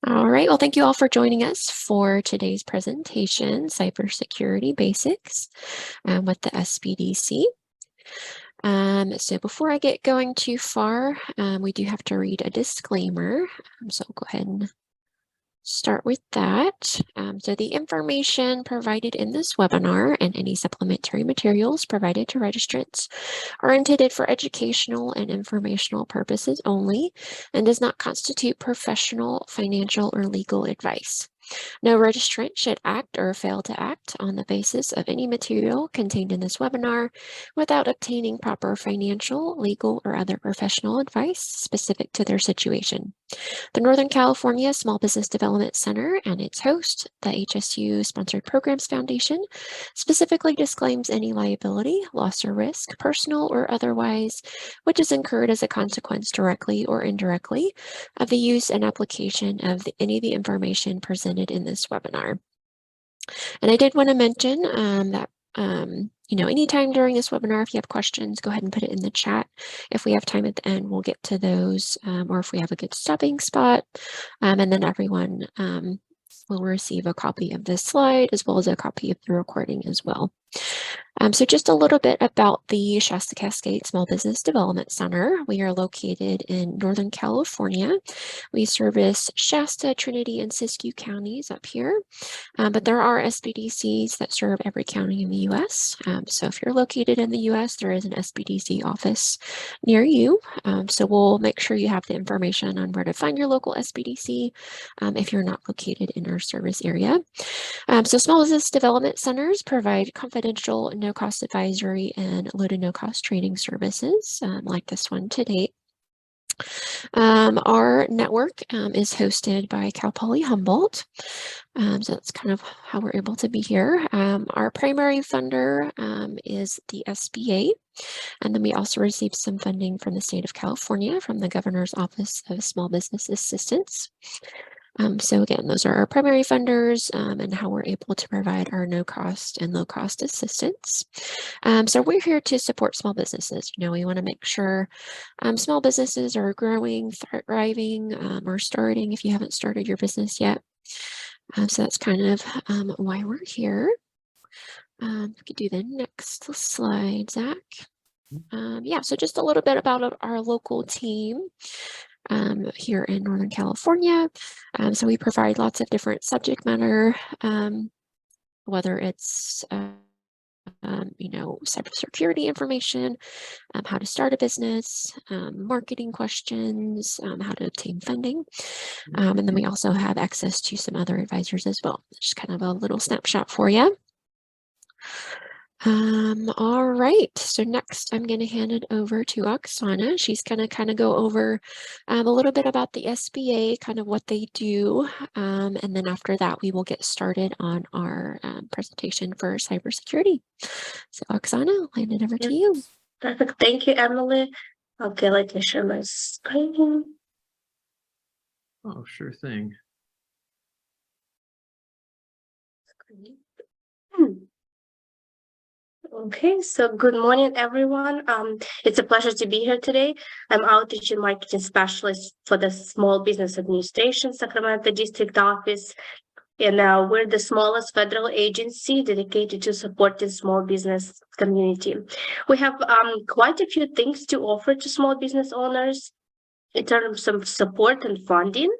All right, well, thank you all for joining us for today's presentation, Cybersecurity Basics with the SBDC. So before I get going too far, we do have to read a disclaimer. So I'll go ahead and start with that. So the information provided in this webinar and any supplementary materials provided to registrants are intended for educational and informational purposes only and does not constitute professional, financial, or legal advice. No registrant should act or fail to act on the basis of any material contained in this webinar without obtaining proper financial, legal, or other professional advice specific to their situation. The Northern California Small Business Development Center and its host, the HSU Sponsored Programs Foundation, specifically disclaims any liability, loss, or risk, personal or otherwise, which is incurred as a consequence directly or indirectly of the use and application of any of the information presented in this webinar. And I did want to mention that anytime during this webinar, if you have questions, go ahead and put it in the chat. If we have time at the end, we'll get to those, or if we have a good stopping spot, and then everyone will receive a copy of this slide as well as a copy of the recording as well. So just a little bit about the Shasta-Cascade Small Business Development Center. We are located in Northern California. We service Shasta, Trinity, and Siskiyou counties up here, but there are SBDCs that serve every county in the U.S. So if you're located in the U.S., there is an SBDC office near you. So we'll make sure you have the information on where to find your local SBDC if you're not located in our service area. So small business development centers provide confidential, no-cost advisory and low to no-cost training services like this one to date. Our network is hosted by Cal Poly Humboldt. So that's kind of how we're able to be here. Our primary funder is the SBA. And then we also received some funding from the state of California from the Governor's Office of Small Business Assistance. So again, those are our primary funders and how we're able to provide our no-cost and low-cost assistance. So we're here to support small businesses. We want to make sure small businesses are growing, thriving, or starting if you haven't started your business yet. So that's kind of why we're here. We could do the next slide, Zach. Yeah, so just a little bit about our local team. Here in Northern California. So we provide lots of different subject matter, whether it's, cybersecurity information, how to start a business, marketing questions, how to obtain funding. And then we also have access to some other advisors as well. Just kind of a little snapshot for you. All right, so next I'm going to hand it over to Oksana. She's going to kind of go over a little bit about the SBA, kind of what they do, and then after that we will get started on our presentation for cybersecurity. So Oksana, I'll hand it over to you. Perfect, thank you, Emily. Okay, let me share my screen. Oh, sure thing. Okay, so good morning, everyone. It's a pleasure to be here today. I'm Outreach and Marketing Specialist for the Small Business Administration, Sacramento District Office. And we're the smallest federal agency dedicated to supporting small business community. We have quite a few things to offer to small business owners in terms of support and funding.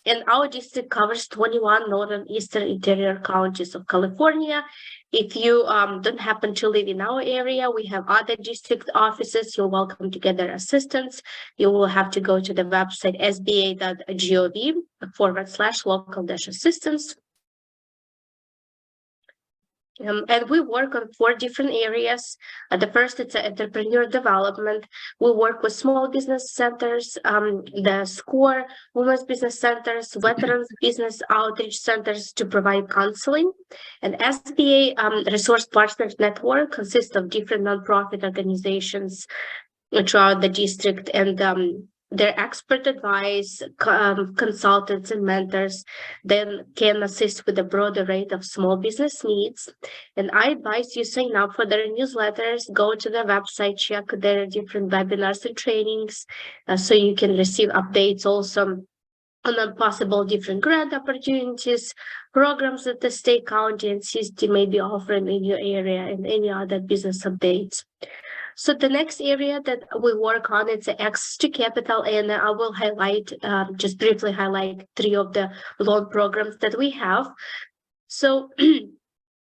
And our district covers 21 northern eastern interior counties of California. If you don't happen to live in our area, we have other district offices. You're welcome to get their assistance. You will have to go to the website sba.gov/local-assistance. And we work on 4 different areas. The first, it's entrepreneur development. We work with small business centers, the SCORE, women's business centers, veterans business outreach centers to provide counseling. And SBA Resource Partners Network consists of different nonprofit organizations throughout the district, and their expert advice, consultants and mentors then can assist with a broad array of small business needs. And I advise you sign up for their newsletters, go to their website, check their different webinars and trainings so you can receive updates also and then possible different grant opportunities, programs that the state, county, and city may be offering in your area, and any other business updates. So the next area that we work on is access to capital, and I will highlight, just briefly highlight 3 of the loan programs that we have. So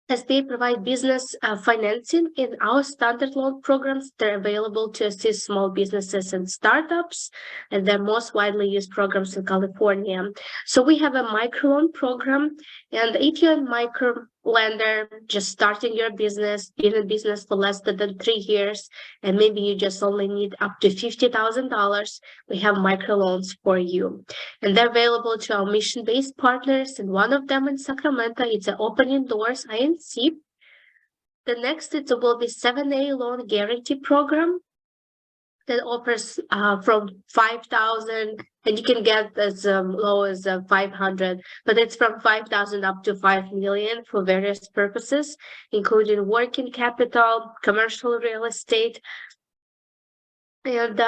SBA provide business financing in our standard loan programs. They're available to assist small businesses and startups, and they're most widely used programs in California. So we have a microloan program, and if you're a micro lender just starting your business, been in business for less than 3 years, and maybe you just only need up to $50,000, we have microloans for you. And they're available to our mission-based partners, and one of them in Sacramento, it's an Opening Doors INC. The next, it will be 7A loan guarantee program that offers from 5,000, and you can get as low as 500, but it's from 5,000 up to 5 million for various purposes, including working capital, commercial real estate, and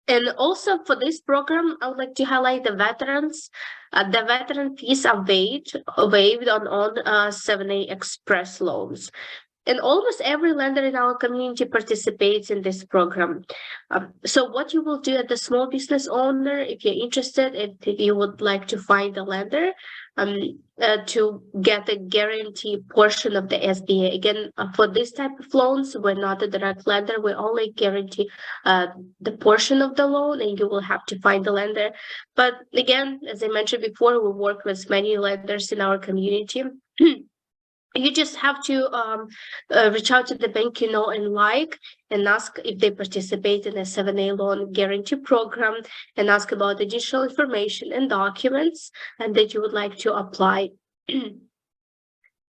and also for this program, I would like to highlight the veterans. The veteran fees are waived on all 7A Express loans. And almost every lender in our community participates in this program. So what you will do as a small business owner, if you're interested, if you would like to find a lender to get a guarantee portion of the SBA. Again, for this type of loans, we're not a direct lender. We only guarantee the portion of the loan, and you will have to find the lender. But again, as I mentioned before, we work with many lenders in our community. You just have to reach out to the bank you know and like, and ask if they participate in a 7A loan guarantee program, and ask about additional information and documents and that you would like to apply. The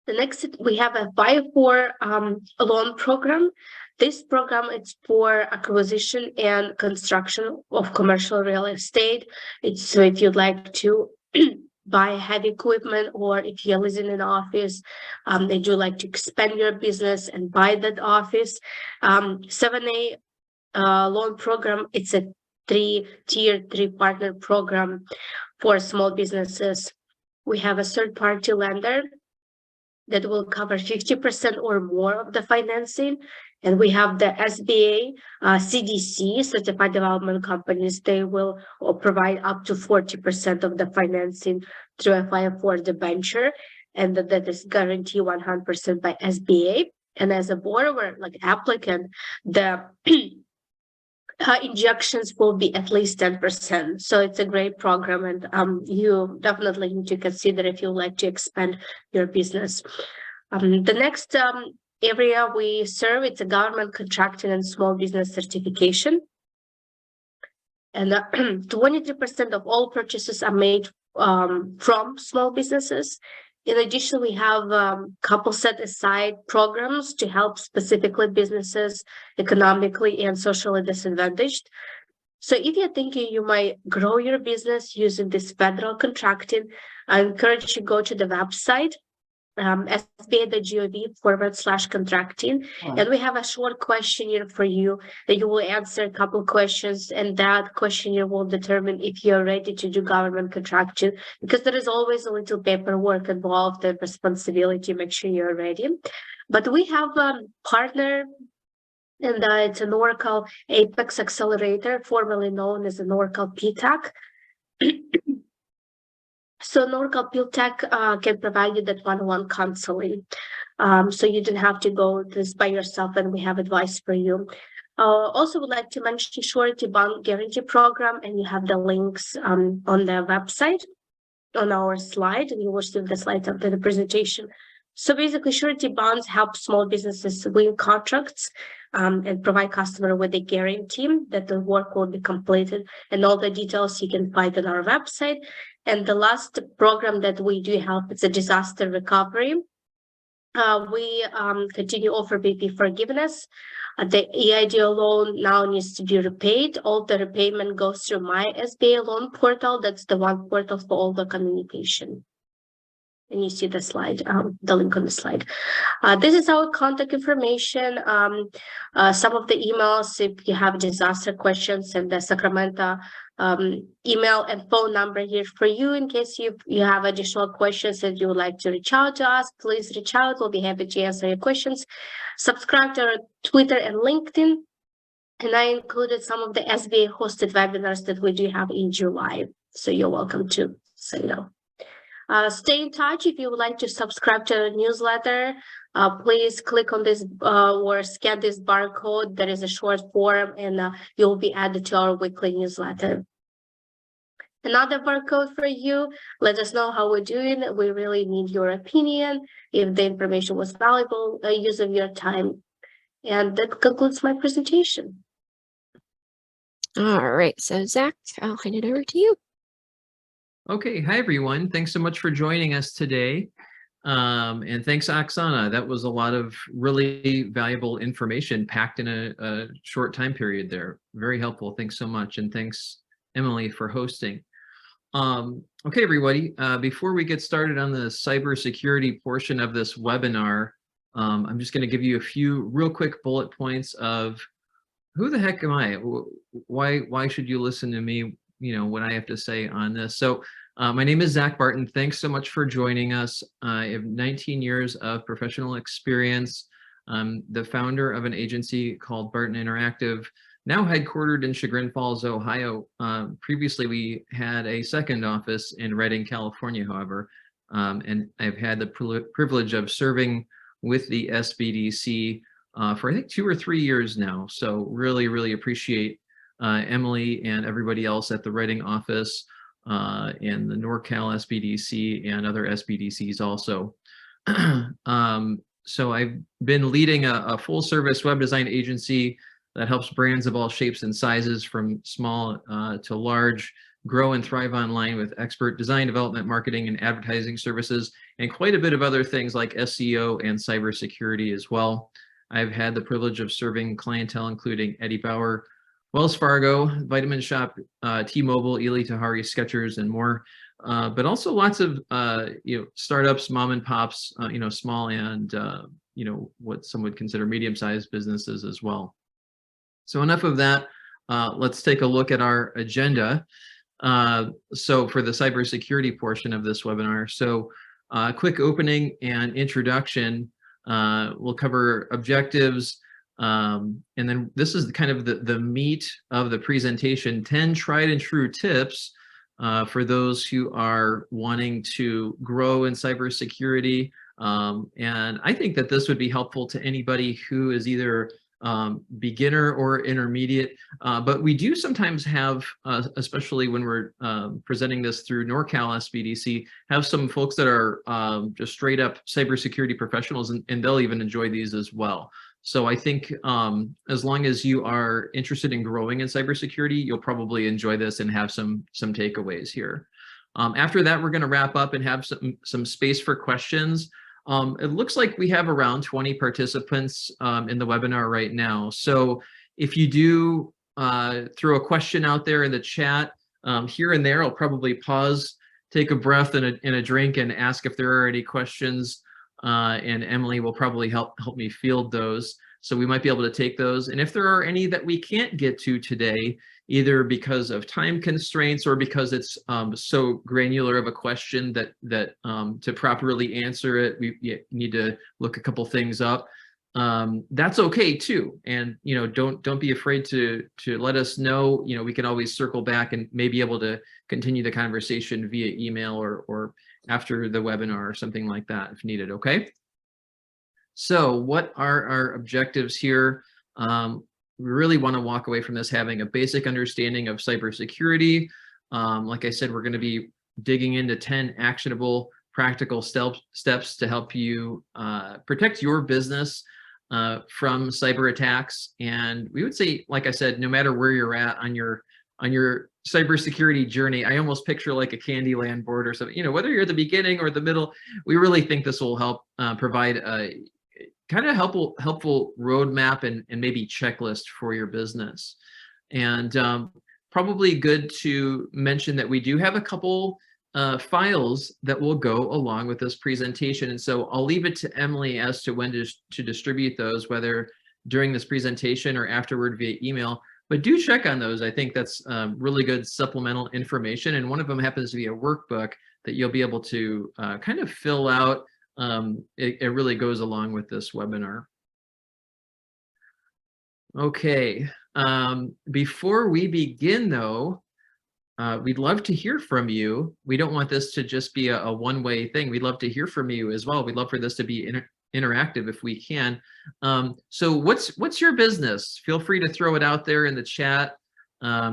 next, we have a 5-4 loan program. This program is for acquisition and construction of commercial real estate. It's so if you'd like to buy heavy equipment, or if you're living in an office, they do like to expand your business and buy that office. 7A loan program, it's a tier 3 partner program for small businesses. We have a third-party lender that will cover 50% or more of the financing. And we have the SBA, CDC, Certified Development Companies. They will provide up to 40% of the financing through a 5-4 debenture, and that is guaranteed 100% by SBA. And as a borrower, like applicant, the injections will be at least 10%. So it's a great program, and you definitely need to consider if you like to expand your business. The next area we serve, it's a government contracting and small business certification. And 23% of all purchases are made from small businesses. In addition, we have a couple set aside programs to help specifically businesses economically and socially disadvantaged. So if you're thinking you might grow your business using this federal contracting, I encourage you to go to the website, sba.gov/contracting, and we have a short questionnaire for you that you will answer a couple questions, and that questionnaire will determine if you're ready to do government contracting, because there is always a little paperwork involved and responsibility. Make sure you're ready. But we have a partner, and it's an Oracle Apex Accelerator, formerly known as an Oracle PTAC. So Oracle PTAC can provide you that one-on-one counseling. So you don't have to go this by yourself, and we have advice for you. Also would like to mention surety bond guarantee program, and you have the links on the website on our slide, and you will see the slides after the presentation. So basically, surety bonds help small businesses win contracts and provide customer with a guarantee that the work will be completed, and all the details you can find on our website. And the last program that we do help is a disaster recovery. We continue offer BP forgiveness. The EIDL loan now needs to be repaid. All the repayment goes through my SBA loan portal. That's the one portal for all the communication. and you see the slide, the link on the slide. This is our contact information. Some of the emails, if you have disaster questions, and the Sacramento email and phone number here for you in case you have additional questions that you would like to reach out to us. Please reach out. We'll be happy to answer your questions. Subscribe to our Twitter and LinkedIn. And I included some of the SBA hosted webinars that we do have in July. So you're welcome to sign up. Stay in touch. If you would like to subscribe to our newsletter, please click on this or scan this barcode. There is a short form, and you'll be added to our weekly newsletter. Another barcode for you. Let us know how we're doing. We really need your opinion. If the information was valuable, use of your time. And that concludes my presentation. All right, so Zach, I'll hand it over to you. Okay, hi everyone. Thanks so much for joining us today. And thanks, Oksana. That was a lot of really valuable information packed in a short time period there. Very helpful. Thanks so much. And thanks, Emily, for hosting. Okay, everybody, before we get started on the cybersecurity portion of this webinar, I'm just going to give you a few real quick bullet points of who the heck am I? Why should you listen to me, what I have to say on this? So my name is Zack Barton. Thanks so much for joining us. I have 19 years of professional experience. I'm the founder of an agency called Barton Interactive, now headquartered in Chagrin Falls, Ohio. Previously, we had a second office in Redding, California, however, and I've had the privilege of serving with the SBDC for I think 2 or 3 years now. So really appreciate Emily and everybody else at the Redding office and the NorCal SBDC and other SBDCs also. So I've been leading a full service web design agency that helps brands of all shapes and sizes from small to large grow and thrive online with expert design, development, marketing, and advertising services, and quite a bit of other things like SEO and cybersecurity as well. I've had the privilege of serving clientele including Eddie Bauer, Wells Fargo, Vitamin Shop, T-Mobile, Ely Tahari, Skechers, and more. But also lots of startups, mom and pops, small and what some would consider medium-sized businesses as well. So enough of that. Let's take a look at our agenda. So for the cybersecurity portion of this webinar, so quick opening and introduction. We'll cover objectives, and then this is kind of the meat of the presentation, 10 tried and true tips for those who are wanting to grow in cybersecurity. And I think that this would be helpful to anybody who is either beginner or intermediate, but we do sometimes have, especially when we're presenting this through NorCal SBDC, have some folks that are just straight up cybersecurity professionals, and they'll even enjoy these as well. So I think as long as you are interested in growing in cybersecurity, you'll probably enjoy this and have some takeaways here. After that, we're going to wrap up and have some space for questions. It looks like we have around 20 participants in the webinar right now. So if you do throw a question out there in the chat, here and there, I'll probably pause, take a breath and a drink, and ask if there are any questions. And Emily will probably help me field those. So we might be able to take those. And if there are any that we can't get to today, either because of time constraints or because it's so granular of a question that to properly answer it, we need to look a couple things up. That's okay too. And don't be afraid to let us know. We can always circle back and may be able to continue the conversation via email or after the webinar or something like that if needed. Okay. So what are our objectives here? We really want to walk away from this having a basic understanding of cybersecurity. Like I said, we're going to be digging into 10 actionable, practical steps to help you protect your business from cyber attacks. And we would say, like I said, no matter where you're at on your cybersecurity journey, I almost picture like a Candyland board or something. Whether you're at the beginning or the middle, we really think this will help provide a kind of helpful roadmap and maybe checklist for your business. And probably good to mention that we do have a couple files that will go along with this presentation. And so I'll leave it to Emily as to when to distribute those, whether during this presentation or afterward via email. But do check on those. I think that's really good supplemental information. And one of them happens to be a workbook that you'll be able to kind of fill out. It really goes along with this webinar. Okay, before we begin though, we'd love to hear from you. We don't want this to just be a one-way thing. We'd love to hear from you as well. We'd love for this to be interactive if we can. So what's your business? Feel free to throw it out there in the chat.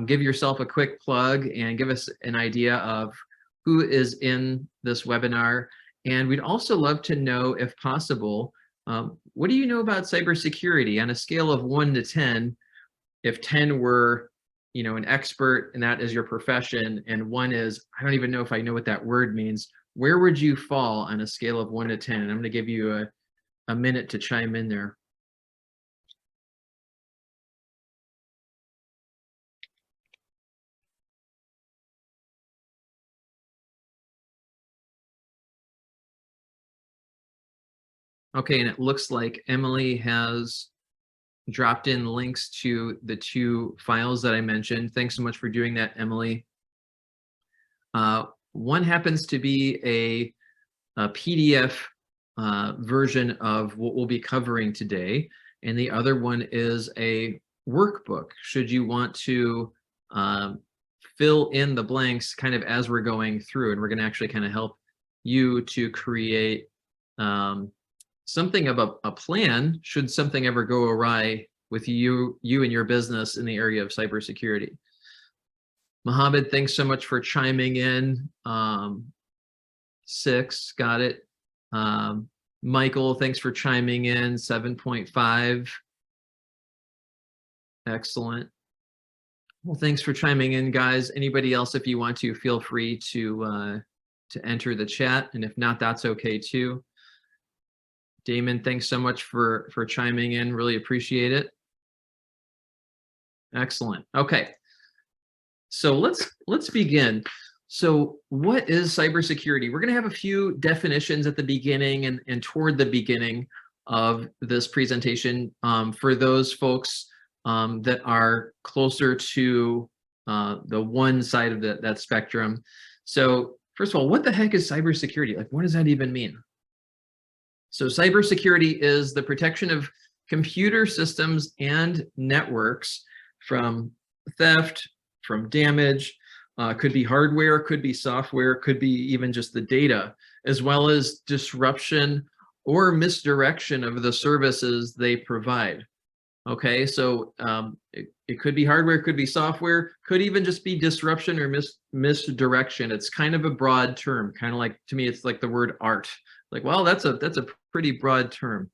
Give yourself a quick plug and give us an idea of who is in this webinar. And we'd also love to know, if possible, what do you know about cybersecurity on a scale of 1 to 10? If 10 were, you know, an expert and that is your profession, and 1 is, I don't even know if I know what that word means, where would you fall on a scale of 1 to 10? I'm going to give you a minute to chime in there. Okay, and it looks like Emily has dropped in links to the 2 files that I mentioned. Thanks so much for doing that, Emily. One happens to be a PDF version of what we'll be covering today, and the other one is a workbook, should you want to fill in the blanks kind of as we're going through, and we're going to actually kind of help you to create something of a plan should something ever go awry with you and your business in the area of cybersecurity. Mohammed, thanks so much for chiming in. 6, got it. Michael, thanks for chiming in. 7.5. Excellent. Well, thanks for chiming in, guys. Anybody else, if you want to, feel free to enter the chat, and if not, that's okay too. Damon, thanks so much for chiming in. Really appreciate it. Excellent. Okay, so let's begin. So what is cybersecurity? We're going to have a few definitions at the beginning and toward the beginning of this presentation for those folks that are closer to the one side of that spectrum. So first of all, what the heck is cybersecurity? Like, what does that even mean? So cybersecurity is the protection of computer systems and networks from theft, from damage, could be hardware, could be software, could be even just the data, as well as disruption or misdirection of the services they provide. Okay, so it could be hardware, could be software, could even just be disruption or misdirection. It's kind of a broad term, kind of like, to me, it's like the word art. Like, well, that's a pretty broad term.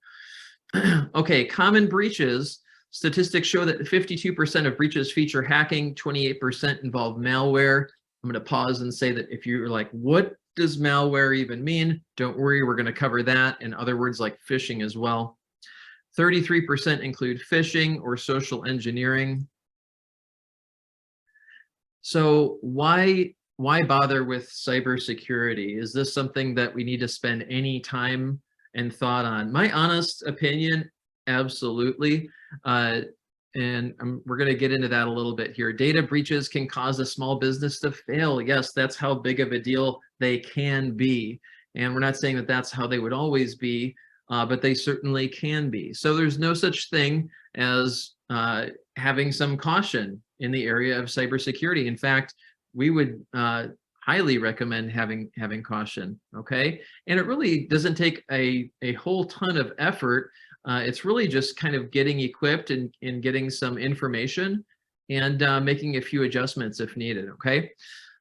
Okay, common breaches. Statistics show that 52% of breaches feature hacking, 28% involve malware. I'm going to pause and say that if you're like, what does malware even mean? Don't worry, we're going to cover that and other words like phishing as well. 33% include phishing or social engineering. So why bother with cybersecurity? Is this something that we need to spend any time and thought on? My honest opinion, absolutely. And we're going to get into that a little bit here. Data breaches can cause a small business to fail. Yes, that's how big of a deal they can be. And we're not saying that that's how they would always be, but they certainly can be. So there's no such thing as having some caution in the area of cybersecurity. In fact, we would highly recommend having caution, okay? And it really doesn't take a whole ton of effort. It's really just kind of getting equipped and getting some information and making a few adjustments if needed, okay?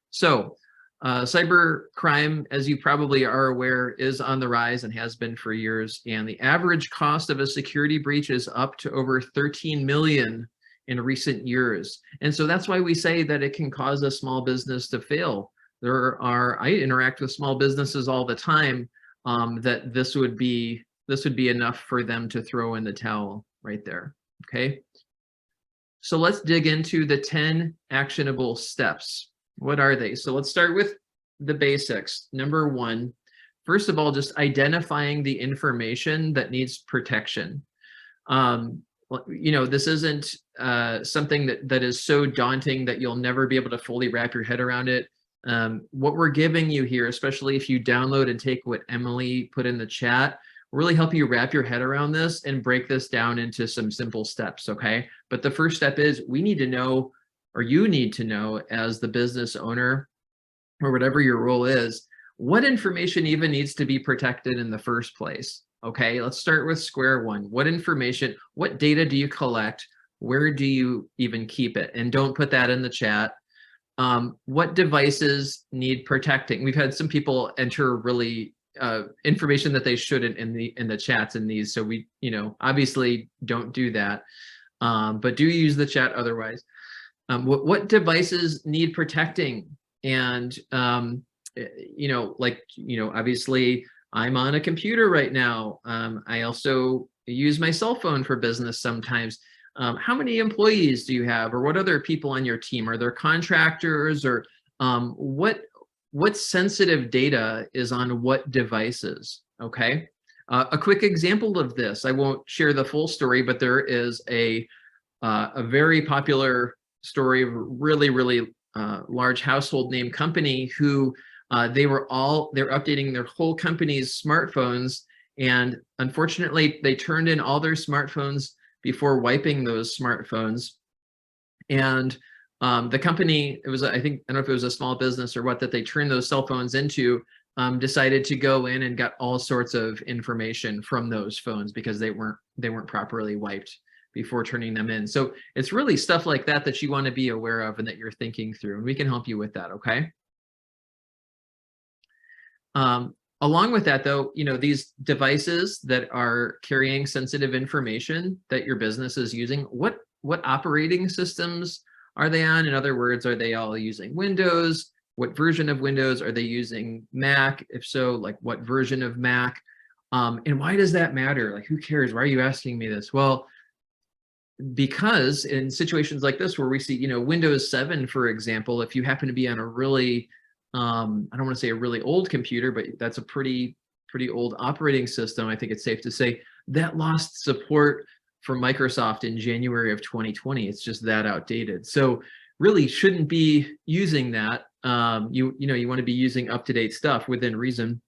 So cyber crime, as you probably are aware, is on the rise and has been for years. And the average cost of a security breach is up to over 13 million in recent years. And so that's why we say that it can cause a small business to fail. I interact with small businesses all the time that this would be enough for them to throw in the towel right there, okay? So let's dig into the 10 actionable steps. What are they? So let's start with the basics. Number one, first of all, just identifying the information that needs protection. This isn't something that is so daunting that you'll never be able to fully wrap your head around it. What we're giving you here, especially if you download and take what Emily put in the chat, will really help you wrap your head around this and break this down into some simple steps, okay? But the first step is we need to know, or you need to know as the business owner or whatever your role is, what information even needs to be protected in the first place. Okay, let's start with square one. What information, what data do you collect? Where do you even keep it? And don't put that in the chat. What devices need protecting? We've had some people enter really information that they shouldn't in the chats in these. So we, obviously don't do that. But do use the chat otherwise. What devices need protecting? And obviously I'm on a computer right now. I also use my cell phone for business sometimes. How many employees do you have, or what other people on your team? Are there contractors, or what sensitive data is on what devices? Okay. A quick example of this, I won't share the full story, but there is a very popular story of a really large household name company who they're updating their whole company's smartphones, and unfortunately they turned in all their smartphones before wiping those smartphones. And the company, I don't know if it was a small business or what, that they turned those cell phones into, decided to go in and got all sorts of information from those phones because they weren't properly wiped before turning them in. So it's really stuff like that that you want to be aware of and that you're thinking through, and we can help you with that, okay? Along with that, though, these devices that are carrying sensitive information that your business is using, what operating systems are they on? In other words, are they all using Windows? What version of Windows? Are they using Mac? If so, like what version of Mac? And why does that matter? Like, who cares? Why are you asking me this? Well, because in situations like this where we see, Windows 7, for example, if you happen to be on a really I don't want to say a really old computer, but that's a pretty old operating system, I think it's safe to say, that lost support for Microsoft in January of 2020. It's just that outdated. So really shouldn't be using that. You want to be using up-to-date stuff within reason.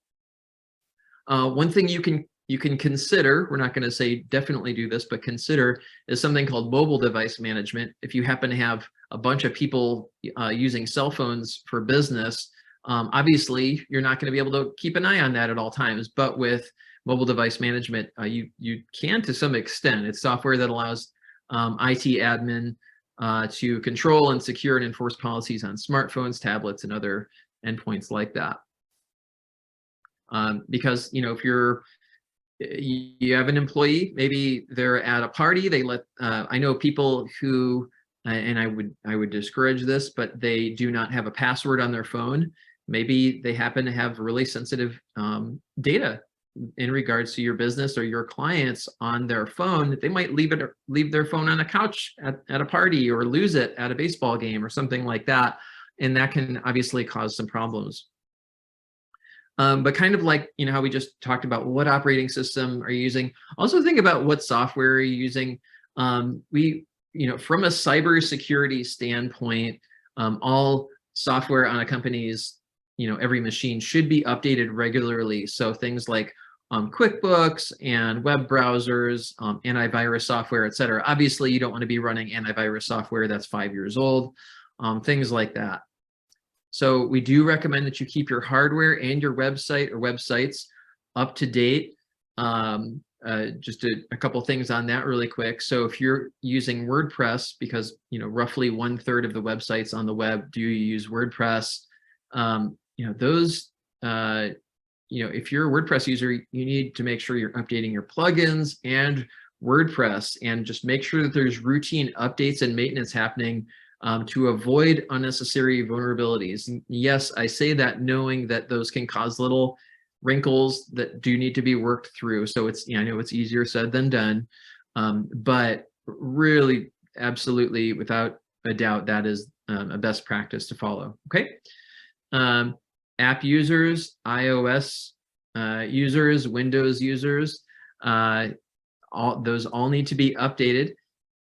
One thing you can consider, we're not going to say definitely do this, but consider, is something called mobile device management. If you happen to have a bunch of people using cell phones for business, obviously you're not going to be able to keep an eye on that at all times. But with mobile device management, you can to some extent. It's software that allows IT admin to control and secure and enforce policies on smartphones, tablets, and other endpoints like that. Because if you have an employee, maybe they're at a party, they let I know people who and I would discourage this, but they do not have a password on their phone. Maybe they happen to have really sensitive data in regards to your business or your clients on their phone. They might leave their phone on a couch at a party, or lose it at a baseball game or something like that, and that can obviously cause some problems. But kind of like, how we just talked about, what operating system are you using? Also think about what software are you using. From a cybersecurity standpoint, all software on a company's, every machine should be updated regularly. So things like QuickBooks and web browsers, antivirus software, et cetera. Obviously, you don't want to be running antivirus software that's 5 years old, things like that. So we do recommend that you keep your hardware and your website or websites up to date. Just a couple things on that really quick. So if you're using WordPress, because roughly 1/3 of the websites on the web do use WordPress, those if you're a WordPress user, you need to make sure you're updating your plugins and WordPress, and just make sure that there's routine updates and maintenance happening to avoid unnecessary vulnerabilities. And yes, I say that knowing that those can cause little wrinkles that do need to be worked through. So it's, I know it's easier said than done, but really, absolutely, without a doubt, that is a best practice to follow. Okay. app users, iOS users, Windows users, those all need to be updated.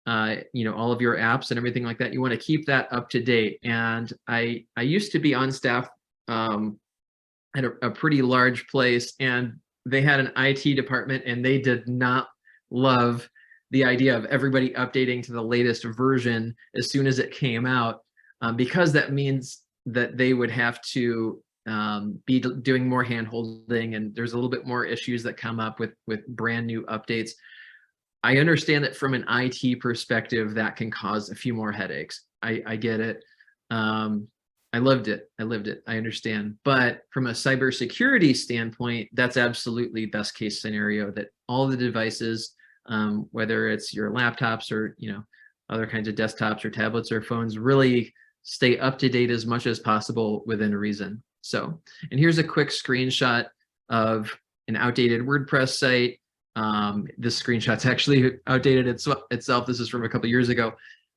All of your apps and everything like that. You want to keep that up to date. And I used to be on staff at a pretty large place, and they had an IT department, and they did not love the idea of everybody updating to the latest version as soon as it came out, because that means that they would have to be doing more hand-holding, and there's a little bit more issues that come up with brand new updates. I understand that from an IT perspective, that can cause a few more headaches. I get it. I lived it. I understand. But from a cybersecurity standpoint, that's absolutely best case scenario, that all the devices, whether it's your laptops or other kinds of desktops or tablets or phones, really stay up to date as much as possible within reason. So, and here's a quick screenshot of an outdated WordPress site. This screenshot's actually outdated itself. This is from a couple years ago,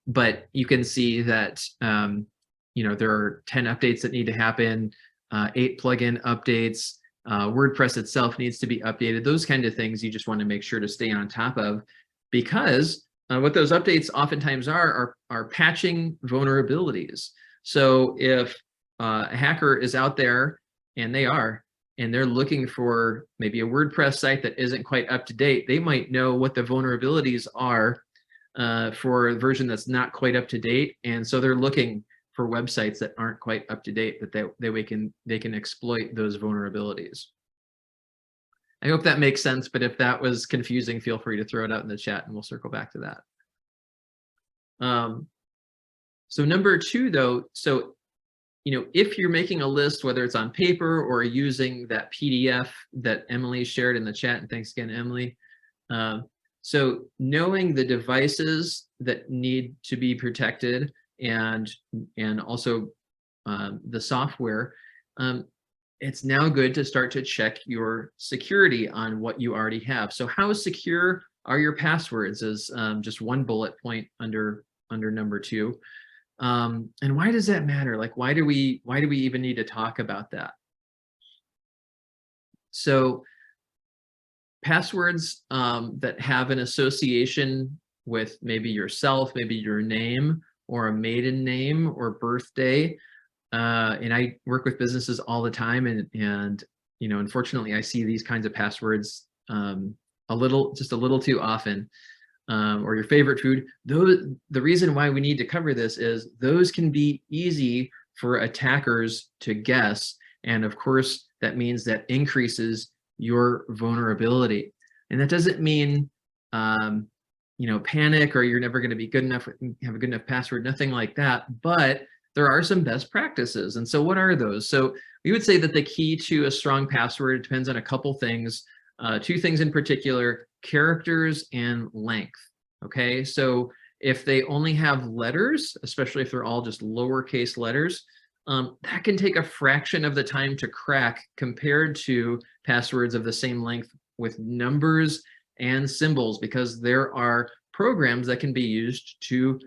but you can see that there are 10 updates that need to happen, 8 plugin updates. WordPress itself needs to be updated. Those kind of things you just want to make sure to stay on top of, because what those updates oftentimes are patching vulnerabilities. So if a hacker is out there, and they're looking for maybe a WordPress site that isn't quite up to date, they might know what the vulnerabilities are for a version that's not quite up to date, and so they're looking for websites that aren't quite up to date, that they can exploit those vulnerabilities. I hope that makes sense, but if that was confusing, feel free to throw it out in the chat and we'll circle back to that. So number 2, though, so if you're making a list, whether it's on paper or using that PDF that Emily shared in the chat, and thanks again, Emily. So knowing the devices that need to be protected, and also the software, it's now good to start to check your security on what you already have. So how secure are your passwords is just one bullet point under number 2. And why does that matter? Like, why do we even need to talk about that? So passwords that have an association with maybe yourself, maybe your name, or a maiden name or birthday. And I work with businesses all the time, and unfortunately, I see these kinds of passwords just a little too often. Or your favorite food. The reason why we need to cover this is those can be easy for attackers to guess, and of course that means that increases your vulnerability. And that doesn't mean panic, or you're never going to be good enough, have a good enough password, nothing like that, but there are some best practices. And so what are those? So we would say that the key to a strong password depends on a couple things, 2 things in particular: characters and length. Okay, so if they only have letters, especially if they're all just lowercase letters, that can take a fraction of the time to crack compared to passwords of the same length with numbers and symbols, because there are programs that can be used to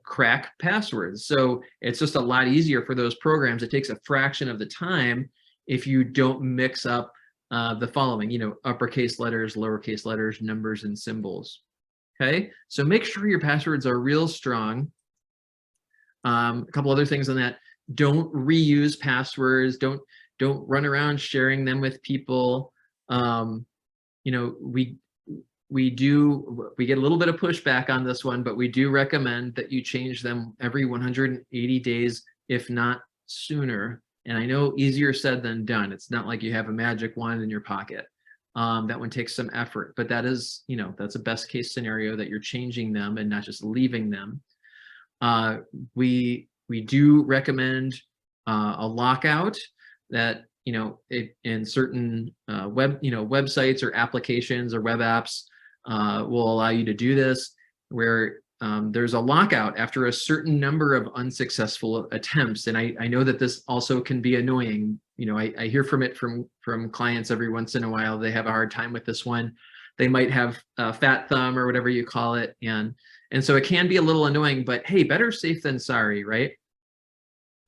crack passwords. So it's just a lot easier for those programs. It takes a fraction of the time if you don't mix up the following, uppercase letters, lowercase letters, numbers, and symbols. Okay, so make sure your passwords are real strong. A couple other things on that: don't reuse passwords. Don't run around sharing them with people. We get a little bit of pushback on this one, but we do recommend that you change them every 180 days, if not sooner. And I know easier said than done. It's not like you have a magic wand in your pocket. That one takes some effort, but that is, that's a best case scenario, that you're changing them and not just leaving them. We do recommend a lockout that, in certain websites or applications or web apps will allow you to do this, where there's a lockout after a certain number of unsuccessful attempts. And I know that this also can be annoying. I hear from clients every once in a while. They have a hard time with this one. They might have a fat thumb or whatever you call it. And so it can be a little annoying, but hey, better safe than sorry, right?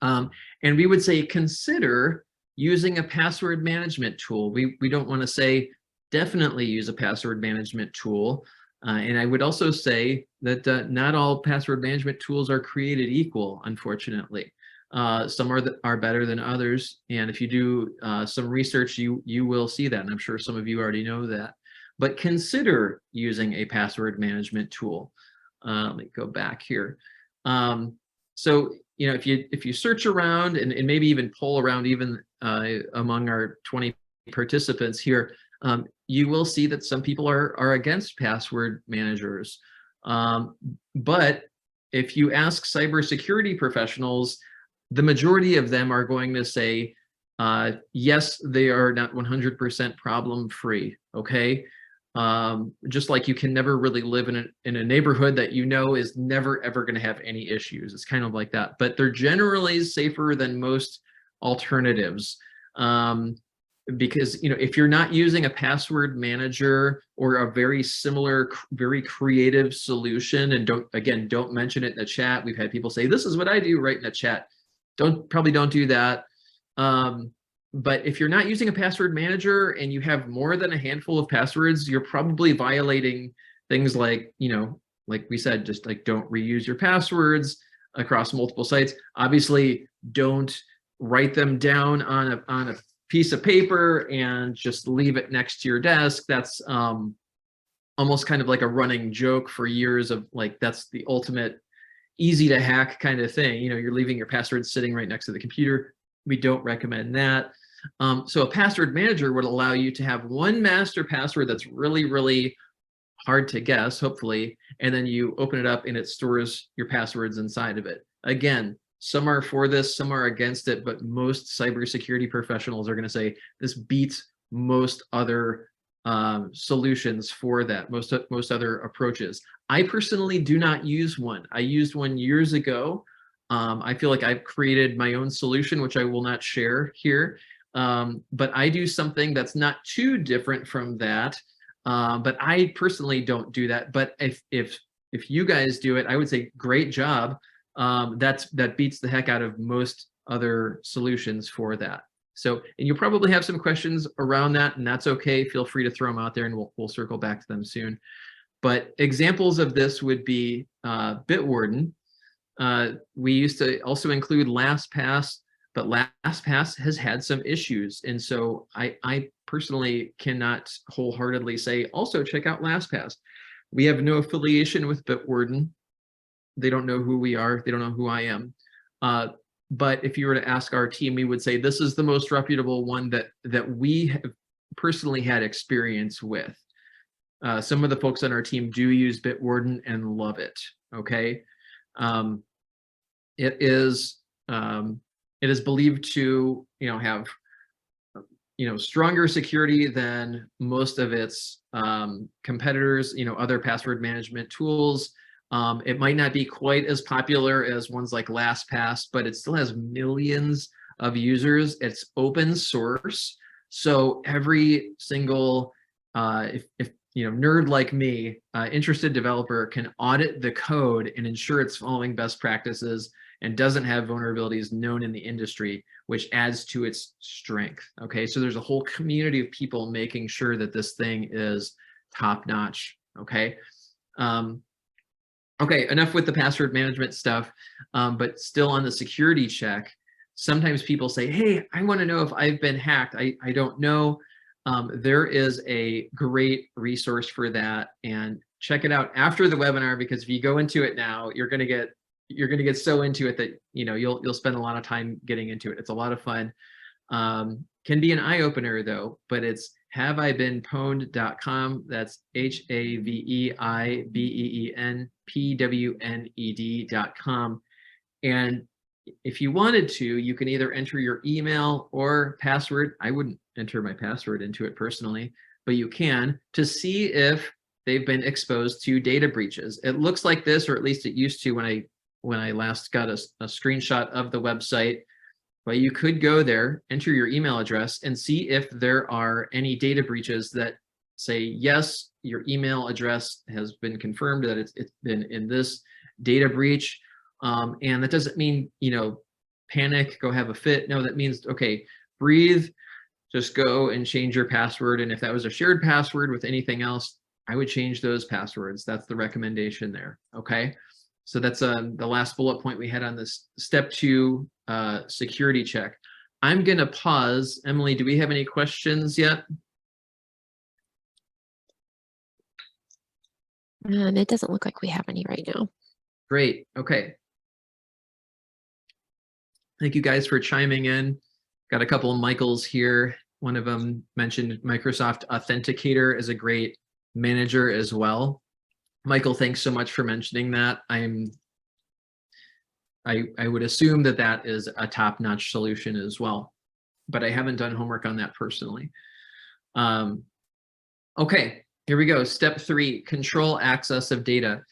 And we would say consider using a password management tool. We don't want to say definitely use a password management tool. And I would also say that not all password management tools are created equal, unfortunately. Some are better than others. And if you do some research, you will see that. And I'm sure some of you already know that. But consider using a password management tool. Let me go back here. So, if you search around and maybe even poll around even among our 20 participants here, you will see that some people are against password managers. But if you ask cybersecurity professionals, the majority of them are going to say, yes, they are not 100% problem free. Okay. Just like you can never really live in a neighborhood that is never ever going to have any issues. It's kind of like that, but they're generally safer than most alternatives. Because if you're not using a password manager or a very similar, very creative solution, and don't mention it in the chat. We've had people say, this is what I do, right in the chat. Probably don't do that. But if you're not using a password manager and you have more than a handful of passwords, you're probably violating things like, like we said, just like don't reuse your passwords across multiple sites. Obviously, don't write them down on a piece of paper and just leave it next to your desk. That's almost kind of like a running joke for years of like, that's the ultimate easy to hack kind of thing. You're leaving your passwords sitting right next to the computer. We don't recommend that. So a password manager would allow you to have one master password that's really, really hard to guess, hopefully, and then you open it up and it stores your passwords inside of it. Again, some are for this, some are against it, but most cybersecurity professionals are going to say this beats most other solutions for that, most other approaches. I personally do not use one. I used one years ago. I feel like I've created my own solution, which I will not share here. But I do something that's not too different from that. But I personally don't do that. But if you guys do it, I would say great job. That beats the heck out of most other solutions for that. So, and you'll probably have some questions around that, and that's okay. Feel free to throw them out there, and we'll circle back to them soon. But examples of this would be Bitwarden. We used to also include LastPass, but LastPass has had some issues. And so I personally cannot wholeheartedly say, also check out LastPass. We have no affiliation with Bitwarden. They don't know who we are. They don't know who I am. But if you were to ask our team, we would say this is the most reputable one that we have personally had experience with. Some of the folks on our team do use Bitwarden and love it. Okay. It is believed to have stronger security than most of its competitors, other password management tools. It might not be quite as popular as ones like LastPass, but it still has millions of users. It's open source, so every single if nerd like me, interested developer can audit the code and ensure it's following best practices and doesn't have vulnerabilities known in the industry, which adds to its strength. Okay, so there's a whole community of people making sure that this thing is top notch. Okay. Okay, enough with the password management stuff, but still on the security check, sometimes people say, hey, I want to know if I've been hacked. I don't know. There is a great resource for that, and check it out after the webinar, because if you go into it now, you're going to get so into it that you'll spend a lot of time getting into it. It's a lot of fun. Can be an eye-opener though, but it's haveibeenpwned.com. That's HAVEIBEENPWNED.com. And if you wanted to, you can either enter your email or password. I wouldn't enter my password into it personally, but you can, to see if they've been exposed to data breaches. It looks like this, or at least it used to when I last got a screenshot of the website. But you could go there, enter your email address, and see if there are any data breaches that say, yes, your email address has been confirmed that it's been in this data breach. And that doesn't mean, panic, go have a fit. No, that means, okay, breathe, just go and change your password. And if that was a shared password with anything else, I would change those passwords. That's the recommendation there. Okay. So that's the last bullet point we had on this step 2 security check. I'm going to pause. Emily, do we have any questions yet? It doesn't look like we have any right now. Great. Okay. Thank you guys for chiming in. Got a couple of Michaels here. One of them mentioned Microsoft Authenticator is a great manager as well. Michael, thanks so much for mentioning that. I would assume that that is a top-notch solution as well, but I haven't done homework on that personally. Okay, here we go. Step 3, control access of data.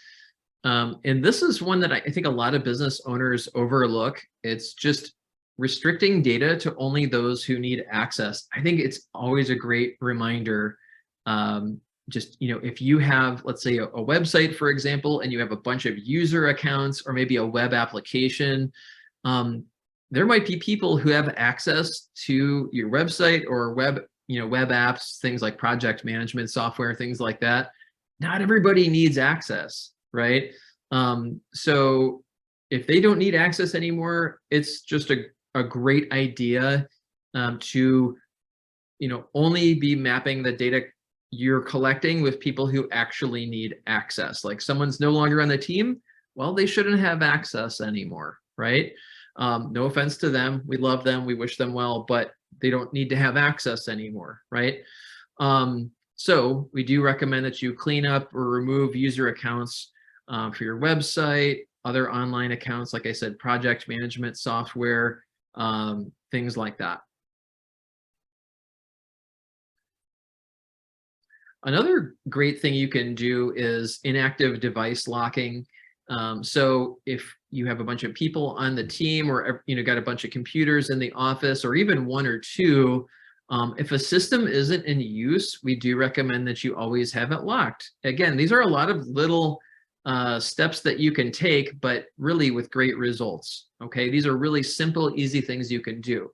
And this is one that I think a lot of business owners overlook. It's just restricting data to only those who need access. I think it's always a great reminder. Just, if you have, let's say, a website, for example, and you have a bunch of user accounts or maybe a web application, there might be people who have access to your website or web apps, things like project management software, things like that. Not everybody needs access, right? So if they don't need access anymore, it's just a great idea to, only be mapping the data you're collecting with people who actually need access. Like someone's no longer on the team, well, they shouldn't have access anymore, right? No offense to them. We love them. We wish them well, but they don't need to have access anymore, right? So we do recommend that you clean up or remove user accounts for your website, other online accounts, like I said, project management software, things like that. Another great thing you can do is inactive device locking. So if you have a bunch of people on the team or got a bunch of computers in the office or even 1 or 2, if a system isn't in use, we do recommend that you always have it locked. Again, these are a lot of little steps that you can take, but really with great results. Okay, these are really simple, easy things you can do.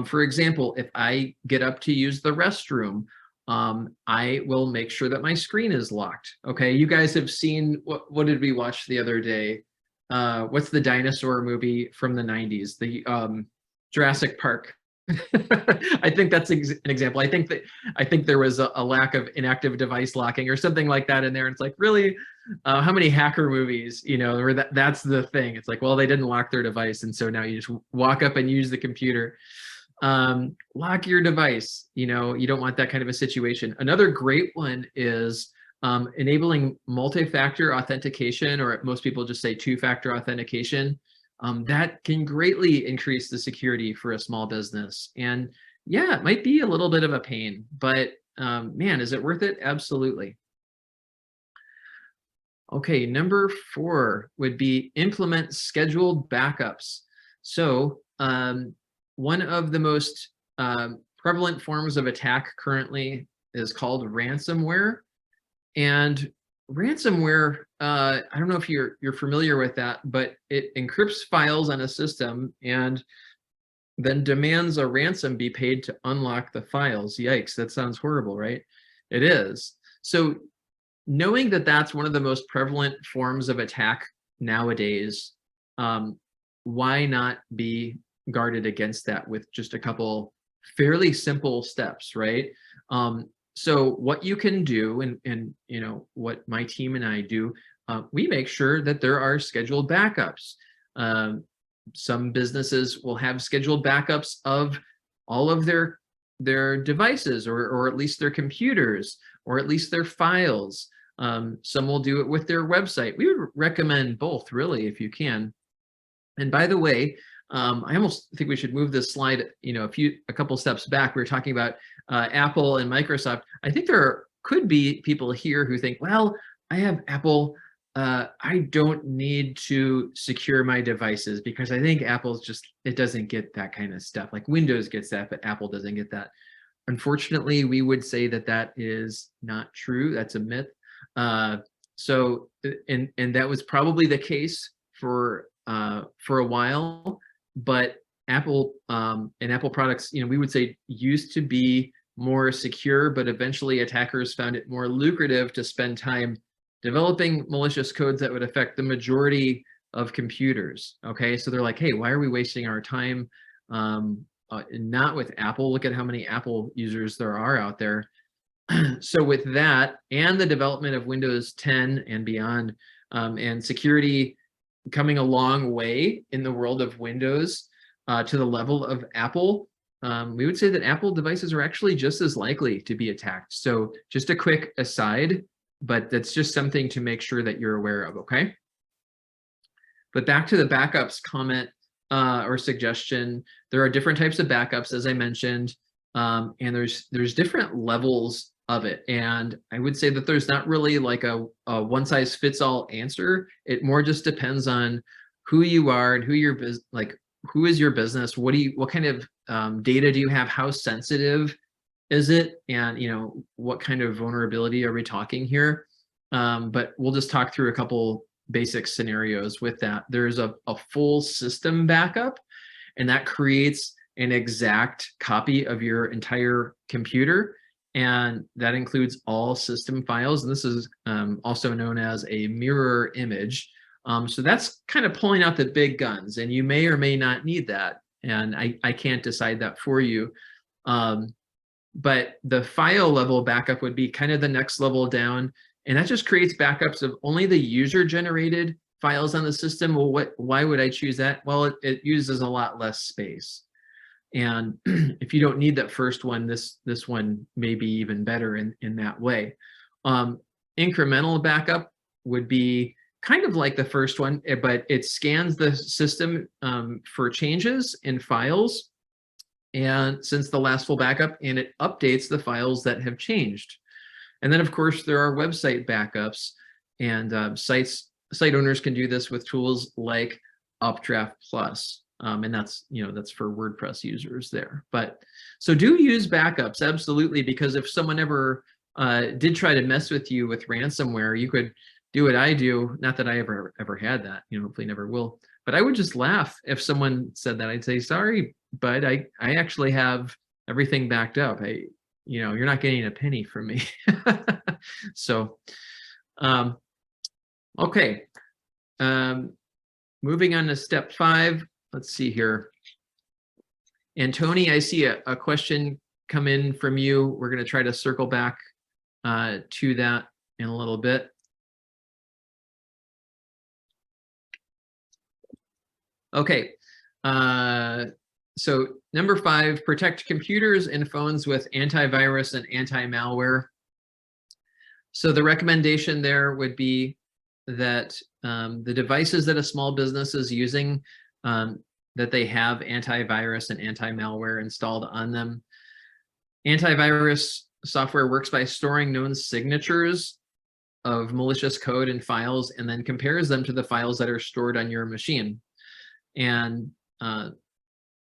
For example, if I get up to use the restroom, I will make sure that my screen is locked. Okay, you guys have seen, what did we watch the other day? What's the dinosaur movie from the 90s? The Jurassic Park. I think that's an example. I think there was a lack of inactive device locking or something like that in there. And it's like, really, how many hacker movies, where that's the thing. It's like, well, they didn't lock their device, and so now you just walk up and use the computer. Lock your device. You don't want that kind of a situation. Another great one is enabling multi-factor authentication, or most people just say 2-factor authentication. That can greatly increase the security for a small business. And yeah, it might be a little bit of a pain, but man, is it worth it? Absolutely. Okay, number 4 would be implement scheduled backups. So one of the most prevalent forms of attack currently is called ransomware. And ransomware, I don't know if you're familiar with that, but it encrypts files on a system and then demands a ransom be paid to unlock the files. Yikes, that sounds horrible, right? It is. So knowing that that's one of the most prevalent forms of attack nowadays, why not be guarded against that with just a couple fairly simple steps, right? So what you can do, and what my team and I do, we make sure that there are scheduled backups. Some businesses will have scheduled backups of all of their devices, or at least their computers, or at least their files. Some will do it with their website. We would recommend both, really, if you can. And by the way, I almost think we should move this slide, a couple steps back. We were talking about Apple and Microsoft. I think there could be people here who think, well, I have Apple. I don't need to secure my devices because I think Apple's it doesn't get that kind of stuff. Like Windows gets that, but Apple doesn't get that. Unfortunately, we would say that that is not true. That's a myth. So, and that was probably the case for a while. but Apple and Apple products, we would say used to be more secure, but eventually attackers found it more lucrative to spend time developing malicious codes that would affect the majority of computers. Okay, so they're like, hey, why are we wasting our time? Not with Apple. Look at how many Apple users there are out there. So with that and the development of Windows 10 and beyond, and security coming a long way in the world of Windows to the level of Apple, we would say that Apple devices are actually just as likely to be attacked. So just a quick aside, but that's just something to make sure that you're aware of, okay? But back to the backups comment or suggestion, there are different types of backups, as I mentioned, and there's different levels of it. And I would say that there's not really like a one-size-fits-all answer. It more just depends on who you are and who your business, like who is your business, what kind of data do you have, how sensitive is it, and what kind of vulnerability are we talking here? But we'll just talk through a couple basic scenarios with that. There's a full system backup, and that creates an exact copy of your entire computer, and that includes all system files. And this is also known as a mirror image. So that's kind of pulling out the big guns, and you may or may not need that, and I can't decide that for you. But the file level backup would be kind of the next level down, and that just creates backups of only the user generated files on the system. Well, why would I choose that? Well, it uses a lot less space. And if you don't need that first one, this one may be even better in that way. Incremental backup would be kind of like the first one, but it scans the system for changes in files, and since the last full backup, and it updates the files that have changed. And then of course there are website backups, and site owners can do this with tools like Updraft Plus. And that's for WordPress users there. But so do use backups, absolutely, because if someone ever did try to mess with you with ransomware, you could do what I do. Not that I ever had that, hopefully never will. But I would just laugh if someone said that. I'd say, sorry, but I actually have everything backed up. You're not getting a penny from me. So, okay. Moving on to step 5. Let's see here. And Tony, I see a question come in from you. We're going to try to circle back to that in a little bit. Okay. So number 5, protect computers and phones with antivirus and anti-malware. So the recommendation there would be that the devices that a small business is using, that they have antivirus and anti-malware installed on them. Antivirus software works by storing known signatures of malicious code in files and then compares them to the files that are stored on your machine. And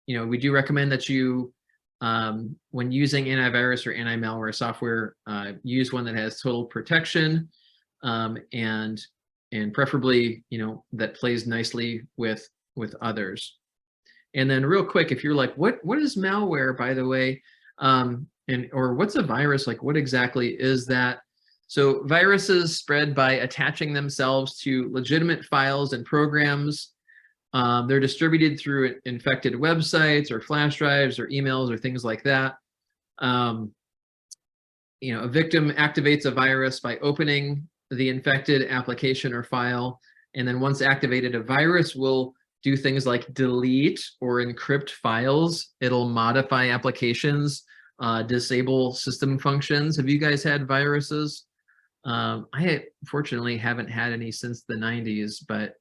we do recommend that you, when using antivirus or anti-malware software, use one that has total protection, and preferably that plays nicely with others. And then real quick, if you're like, what is malware, by the way, or what's a virus, like what exactly is that? So viruses spread by attaching themselves to legitimate files and programs. They're distributed through infected websites or flash drives or emails or things like that. A victim activates a virus by opening the infected application or file, and then once activated, a virus will do things like delete or encrypt files. It'll modify applications, disable system functions. Have you guys had viruses? I fortunately haven't had any since the 90s, but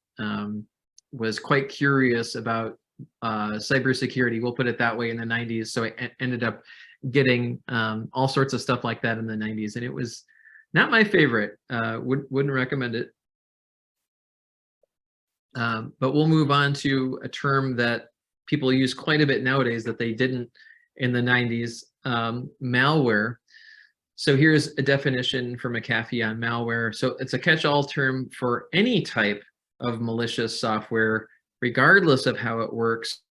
was quite curious about cybersecurity, we'll put it that way, in the 90s. So I ended up getting all sorts of stuff like that in the 90s, and it was not my favorite. Wouldn't recommend it. But we'll move on to a term that people use quite a bit nowadays that they didn't in the 90s, malware. So here's a definition from McAfee on malware. So it's a catch-all term for any type of malicious software, regardless of how it works,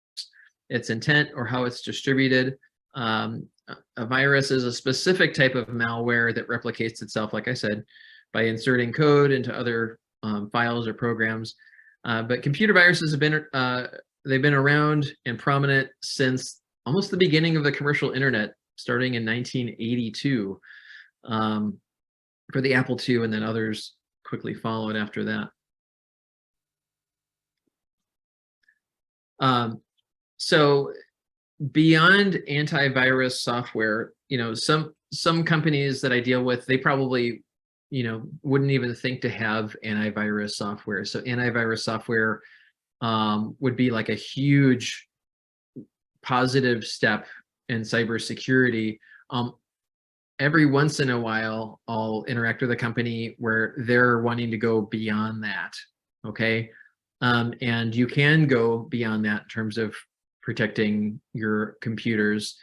its intent, or how it's distributed. A virus is a specific type of malware that replicates itself, like I said, by inserting code into other files or programs. But computer viruses have been they've been around and prominent since almost the beginning of the commercial internet, starting in 1982 for the Apple II, and then others quickly followed after that. So beyond antivirus software, some companies that I deal with, they probably wouldn't even think to have antivirus software. So antivirus software would be like a huge positive step in cybersecurity. Every once in a while, I'll interact with a company where they're wanting to go beyond that. Okay. And you can go beyond that in terms of protecting your computers.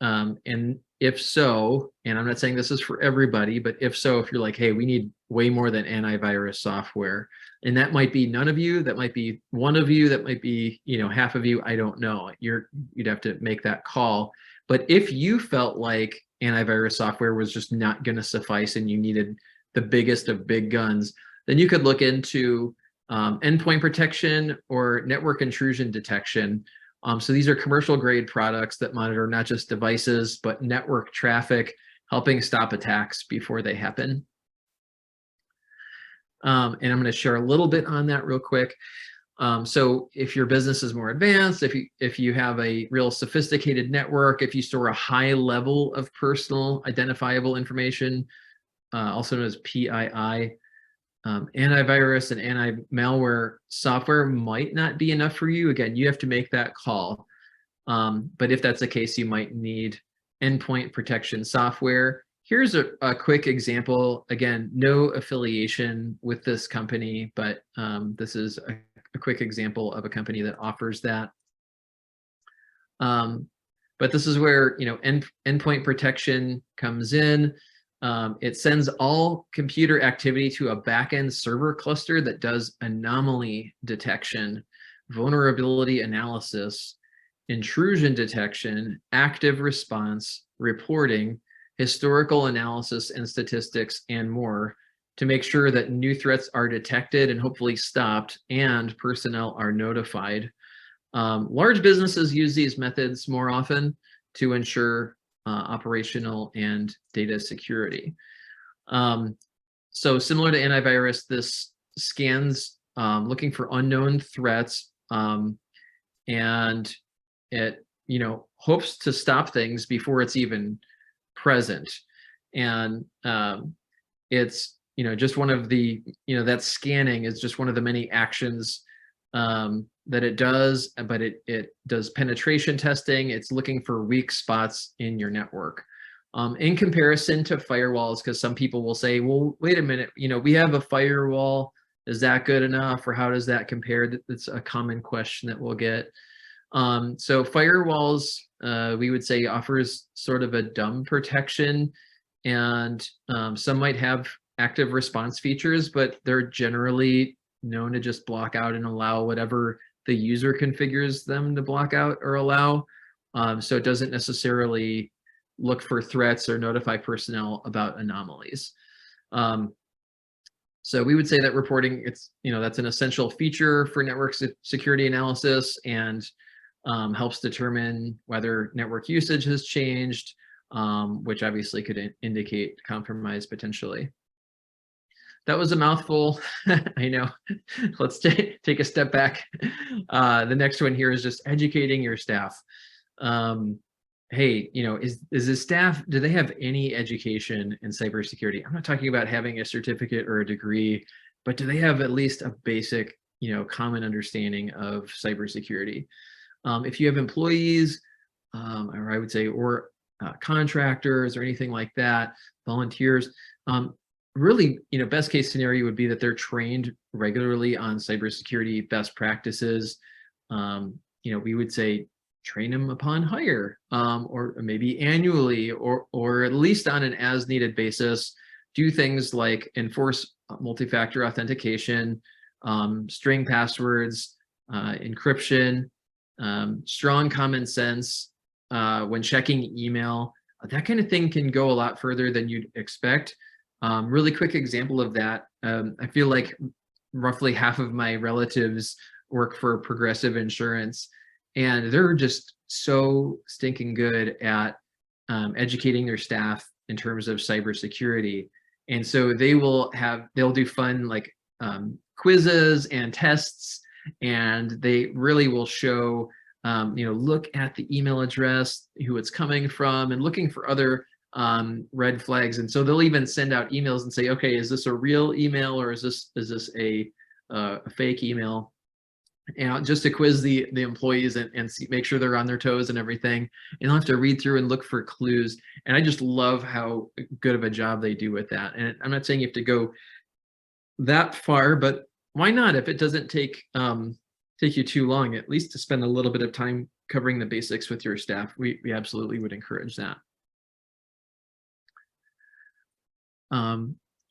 And if so, and I'm not saying this is for everybody, but if so, if you're like, hey, we need way more than antivirus software, and that might be none of you, that might be one of you, that might be, half of you, I don't know. You'd have to make that call. But if you felt like antivirus software was just not going to suffice and you needed the biggest of big guns, then you could look into endpoint protection or network intrusion detection. So these are commercial grade products that monitor not just devices, but network traffic, helping stop attacks before they happen. And I'm going to share a little bit on that real quick. So if your business is more advanced, if you have a real sophisticated network, if you store a high level of personal identifiable information, also known as PII, antivirus and anti-malware software might not be enough for you. Again, you have to make that call. But if that's the case, you might need endpoint protection software. Here's a quick example. Again, no affiliation with this company, but this is a quick example of a company that offers that. But this is where endpoint protection comes in. It sends all computer activity to a backend server cluster that does anomaly detection, vulnerability analysis, intrusion detection, active response, reporting, historical analysis and statistics, and more, to make sure that new threats are detected and hopefully stopped and personnel are notified. Large businesses use these methods more often to ensure operational and data security. So similar to antivirus, this scans looking for unknown threats, and it hopes to stop things before it's even present. And it's just one of the that scanning is just one of the many actions that it does, but it does penetration testing. It's looking for weak spots in your network. In comparison to firewalls, because some people will say, well, wait a minute, we have a firewall. Is that good enough? Or how does that compare? That's a common question that we'll get. So firewalls, we would say, offers sort of a dumb protection, and some might have active response features, but they're generally known to just block out and allow whatever the user configures them to block out or allow. So it doesn't necessarily look for threats or notify personnel about anomalies. So we would say that reporting, that's an essential feature for network security analysis, and helps determine whether network usage has changed, which obviously could indicate compromise potentially. That was a mouthful. I know. Let's take a step back. The next one here is just educating your staff. Hey, is the staff, do they have any education in cybersecurity? I'm not talking about having a certificate or a degree, but do they have at least a basic, common understanding of cybersecurity? If you have employees, or I would say, or contractors or anything like that, volunteers, really, best case scenario would be that they're trained regularly on cybersecurity best practices. We would say train them upon hire, or maybe annually, or at least on an as needed basis. Do things like enforce multi-factor authentication, string passwords, encryption, strong common sense when checking email. That kind of thing can go a lot further than you'd expect. Really quick example of that. I feel like roughly half of my relatives work for Progressive Insurance, and they're just so stinking good at educating their staff in terms of cybersecurity. And so they'll do fun like quizzes and tests, and they really will show, look at the email address, who it's coming from, and looking for other red flags. And so they'll even send out emails and say, okay, is this a real email, or is this a fake email? And just to quiz the employees and make sure they're on their toes and everything. And they'll have to read through and look for clues. And I just love how good of a job they do with that. And I'm not saying you have to go that far, but why not? If it doesn't take you too long, at least to spend a little bit of time covering the basics with your staff, we absolutely would encourage that.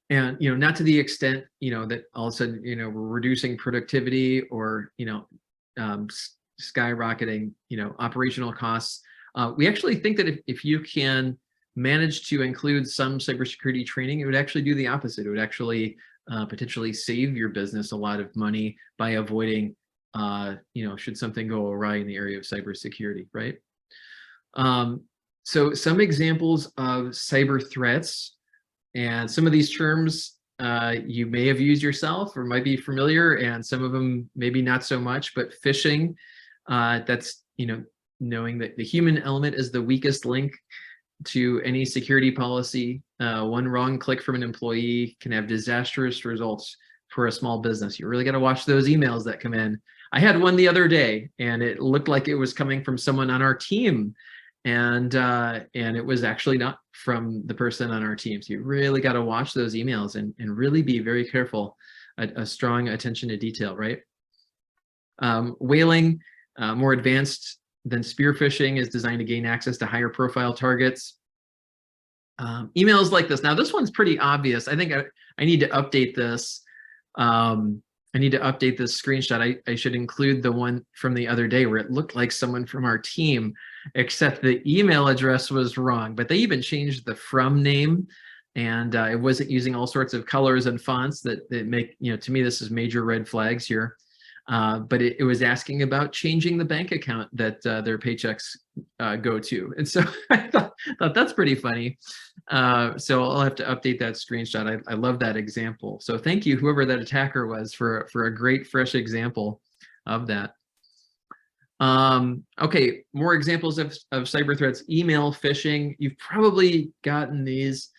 And not to the extent that all of a sudden we're reducing productivity or skyrocketing operational costs. We actually think that if you can manage to include some cybersecurity training, it would actually do the opposite. It would actually potentially save your business a lot of money by avoiding should something go awry in the area of cybersecurity, right? So some examples of cyber threats. And some of these terms you may have used yourself or might be familiar, and some of them maybe not so much. But phishing, that's knowing that the human element is the weakest link to any security policy. One wrong click from an employee can have disastrous results for a small business. You really got to watch those emails that come in. I had one the other day, and it looked like it was coming from someone on our team. And it was actually not from the person on our team. So you really got to watch those emails and really be very careful, a strong attention to detail, right? Whaling, more advanced than spear phishing, is designed to gain access to higher profile targets. Emails like this. Now, this one's pretty obvious. I think I need to update this. I need to update this screenshot. I should include the one from the other day where it looked like someone from our team, except the email address was wrong. But they even changed the from name, and it wasn't using all sorts of colors and fonts that make, to me, this is major red flags here. But it was asking about changing the bank account that their paychecks go to. And so I thought that's pretty funny. So I'll have to update that screenshot. I love that example. So thank you, whoever that attacker was, for a great, fresh example of that. Okay, more examples of cyber threats. Email phishing. You've probably gotten these.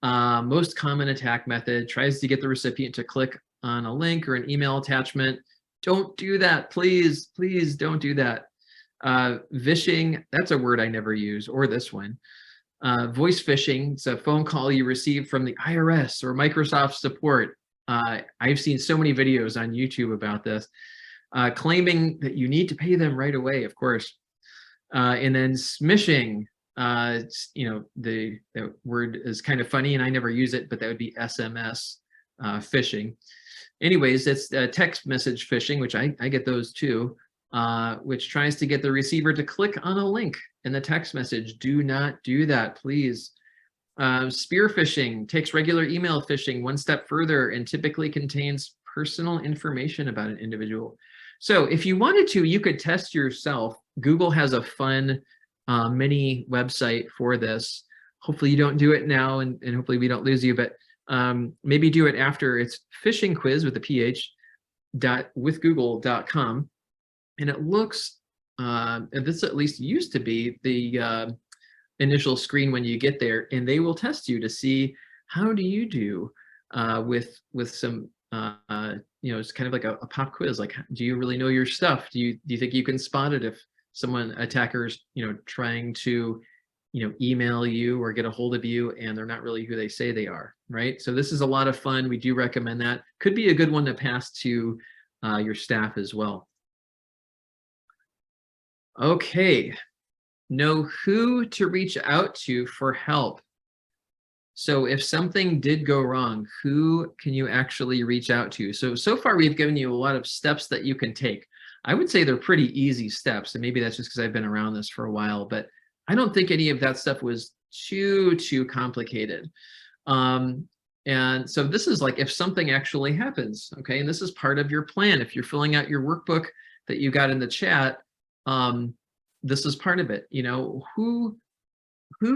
Most common attack method tries to get the recipient to click on a link or an email attachment. Don't do that, please. Please don't do that. Phishing, that's a word I never use, or this one. Voice phishing, it's a phone call you receive from the IRS or Microsoft support. I've seen so many videos on YouTube about this. Claiming that you need to pay them right away, of course. And then smishing, the word is kind of funny and I never use it, but that would be SMS phishing. Anyways, it's text message phishing, which I get those too, which tries to get the receiver to click on a link in the text message. Do not do that, please. Spear phishing takes regular email phishing one step further and typically contains personal information about an individual. So if you wanted to, you could test yourself. Google has a fun mini website for this. Hopefully you don't do it now, and hopefully we don't lose you, but maybe do it after. It's phishing quiz with a PH .withgoogle.com, and it looks, and this at least used to be the initial screen when you get there, and they will test you to see how do you do with some it's kind of like a pop quiz, like, do you really know your stuff? Do you think you can spot it if attackers trying to email you or get a hold of you and they're not really who they say they are, right? So this is a lot of fun. We do recommend that. Could be a good one to pass to your staff as well. Okay, know who to reach out to for help. So if something did go wrong, who can you actually reach out to? So far we've given you a lot of steps that you can take. I would say they're pretty easy steps, and maybe that's just because I've been around this for a while, but I don't think any of that stuff was too complicated. And so this is like if something actually happens, okay, and this is part of your plan. If you're filling out your workbook that you got in the chat, this is part of it. You know, who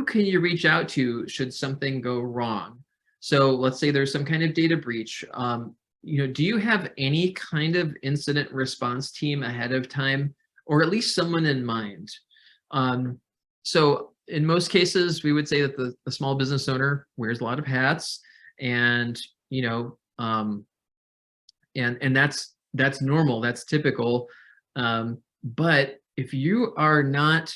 can you reach out to should something go wrong? So let's say there's some kind of data breach. You know, do you have any kind of incident response team ahead of time, or at least someone in mind? So in most cases, we would say that the small business owner wears a lot of hats, and you know, and that's normal, that's typical. But if you are not,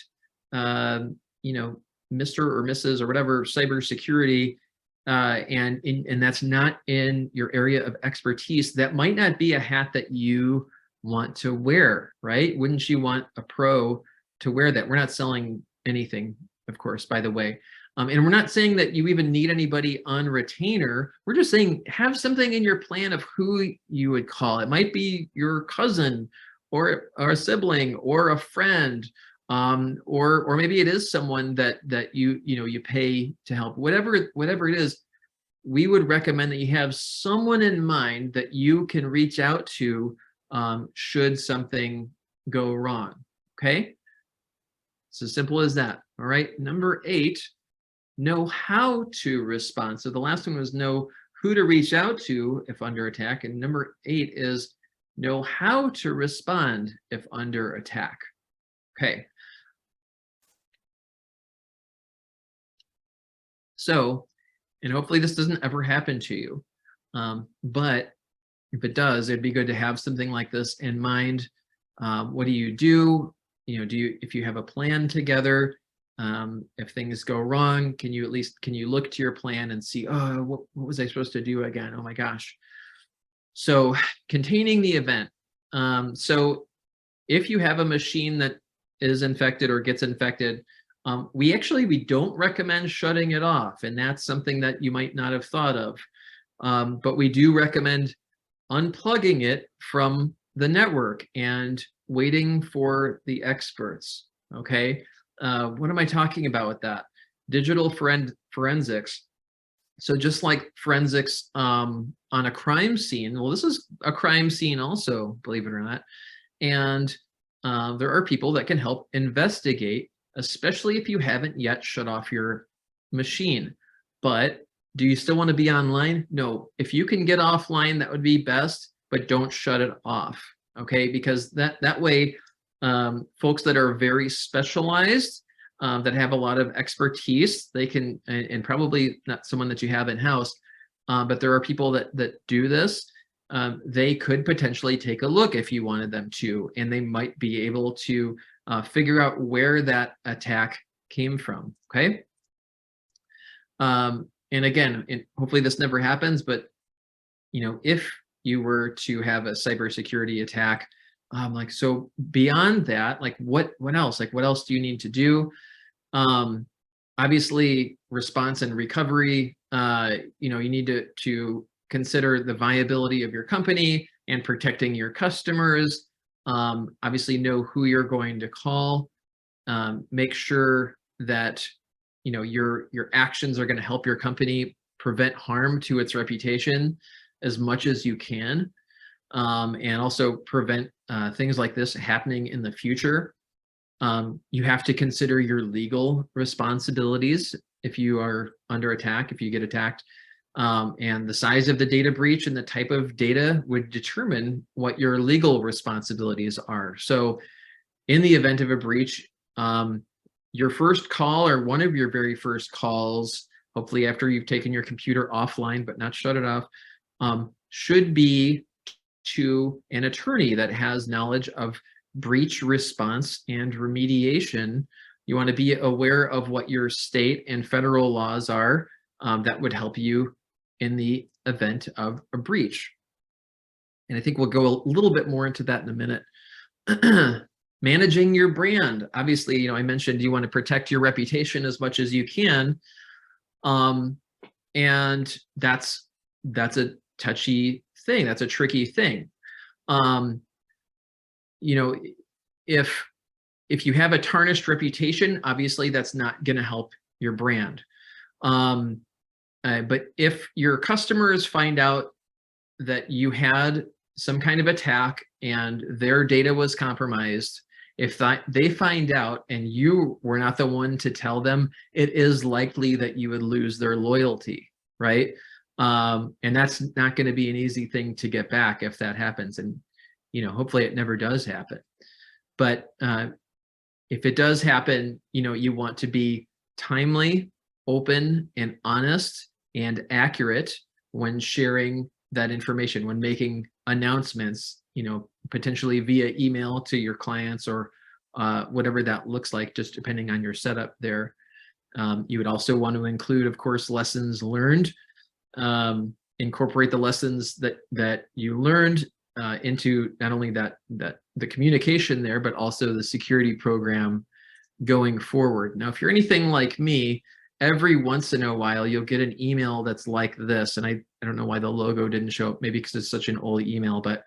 you know, Mr. or Mrs. or whatever cybersecurity, and that's not in your area of expertise, that might not be a hat that you want to wear, right? Wouldn't you want a pro to wear that? We're not selling anything, of course, by the way. And we're not saying that you even need anybody on retainer. We're just saying have something in your plan of who you would call. It might be your cousin or a sibling or a friend, or maybe it is someone that you pay to help. Whatever it is, we would recommend that you have someone in mind that you can reach out to should something go wrong. Okay, it's as simple as that. All right, number 8, know how to respond. So the last one was know who to reach out to if under attack, and number 8 is know how to respond if under attack. Okay. So, and hopefully this doesn't ever happen to you, but if it does, it'd be good to have something like this in mind. What do? You know, if you have a plan together, if things go wrong, can you look to your plan and see, oh, what was I supposed to do again? Oh my gosh. So containing the event. So if you have a machine that is infected or gets infected, we don't recommend shutting it off, and that's something that you might not have thought of. But we do recommend unplugging it from the network and waiting for the experts. Okay, what am I talking about with that? Digital forensics. So just like forensics on a crime scene, well, this is a crime scene also, believe it or not. And there are people that can help investigate, especially if you haven't yet shut off your machine. But do you still want to be online? No. If you can get offline, that would be best, but don't shut it off. Okay, because that way, folks that are very specialized, that have a lot of expertise, they can, and probably not someone that you have in-house, but there are people that do this. They could potentially take a look if you wanted them to, and they might be able to figure out where that attack came from. Okay. And again, hopefully this never happens, but you know, if you were to have a cybersecurity attack, like, so beyond that, like what else? Like what else do you need to do? Obviously response and recovery, you know, you need to consider the viability of your company and protecting your customers. Obviously know who you're going to call. Make sure that, you know, your actions are going to help your company prevent harm to its reputation as much as you can, and also prevent things like this happening in the future. You have to consider your legal responsibilities if you are under attack, if you get attacked, and the size of the data breach and the type of data would determine what your legal responsibilities are. So in the event of a breach, your first call, or one of your very first calls, hopefully after you've taken your computer offline but not shut it off, should be to an attorney that has knowledge of breach response and remediation. You want to be aware of what your state and federal laws are that would help you in the event of a breach. And I think we'll go a little bit more into that in a minute. Managing your brand. Obviously, you know, I mentioned you want to protect your reputation as much as you can. And that's a touchy thing. That's a tricky thing. You if you have a tarnished reputation, obviously that's not going to help your brand. But if your customers find out that you had some kind of attack and their data was compromised, if they find out and you were not the one to tell them, it is likely that you would lose their loyalty, right? And that's not going to be an easy thing to get back if that happens. And, hopefully it never does happen. But if it does happen, you want to be timely, open, and honest and accurate when sharing that information, when making announcements, potentially via email to your clients or whatever that looks like, just depending on your setup there. You would also want to include, of course, lessons learned. Incorporate the lessons that you learned into not only the communication there, but also the security program going forward. Now, if you're anything like me, every once in a while you'll get an email that's like this, and I don't know why the logo didn't show up, maybe because it's such an old email, but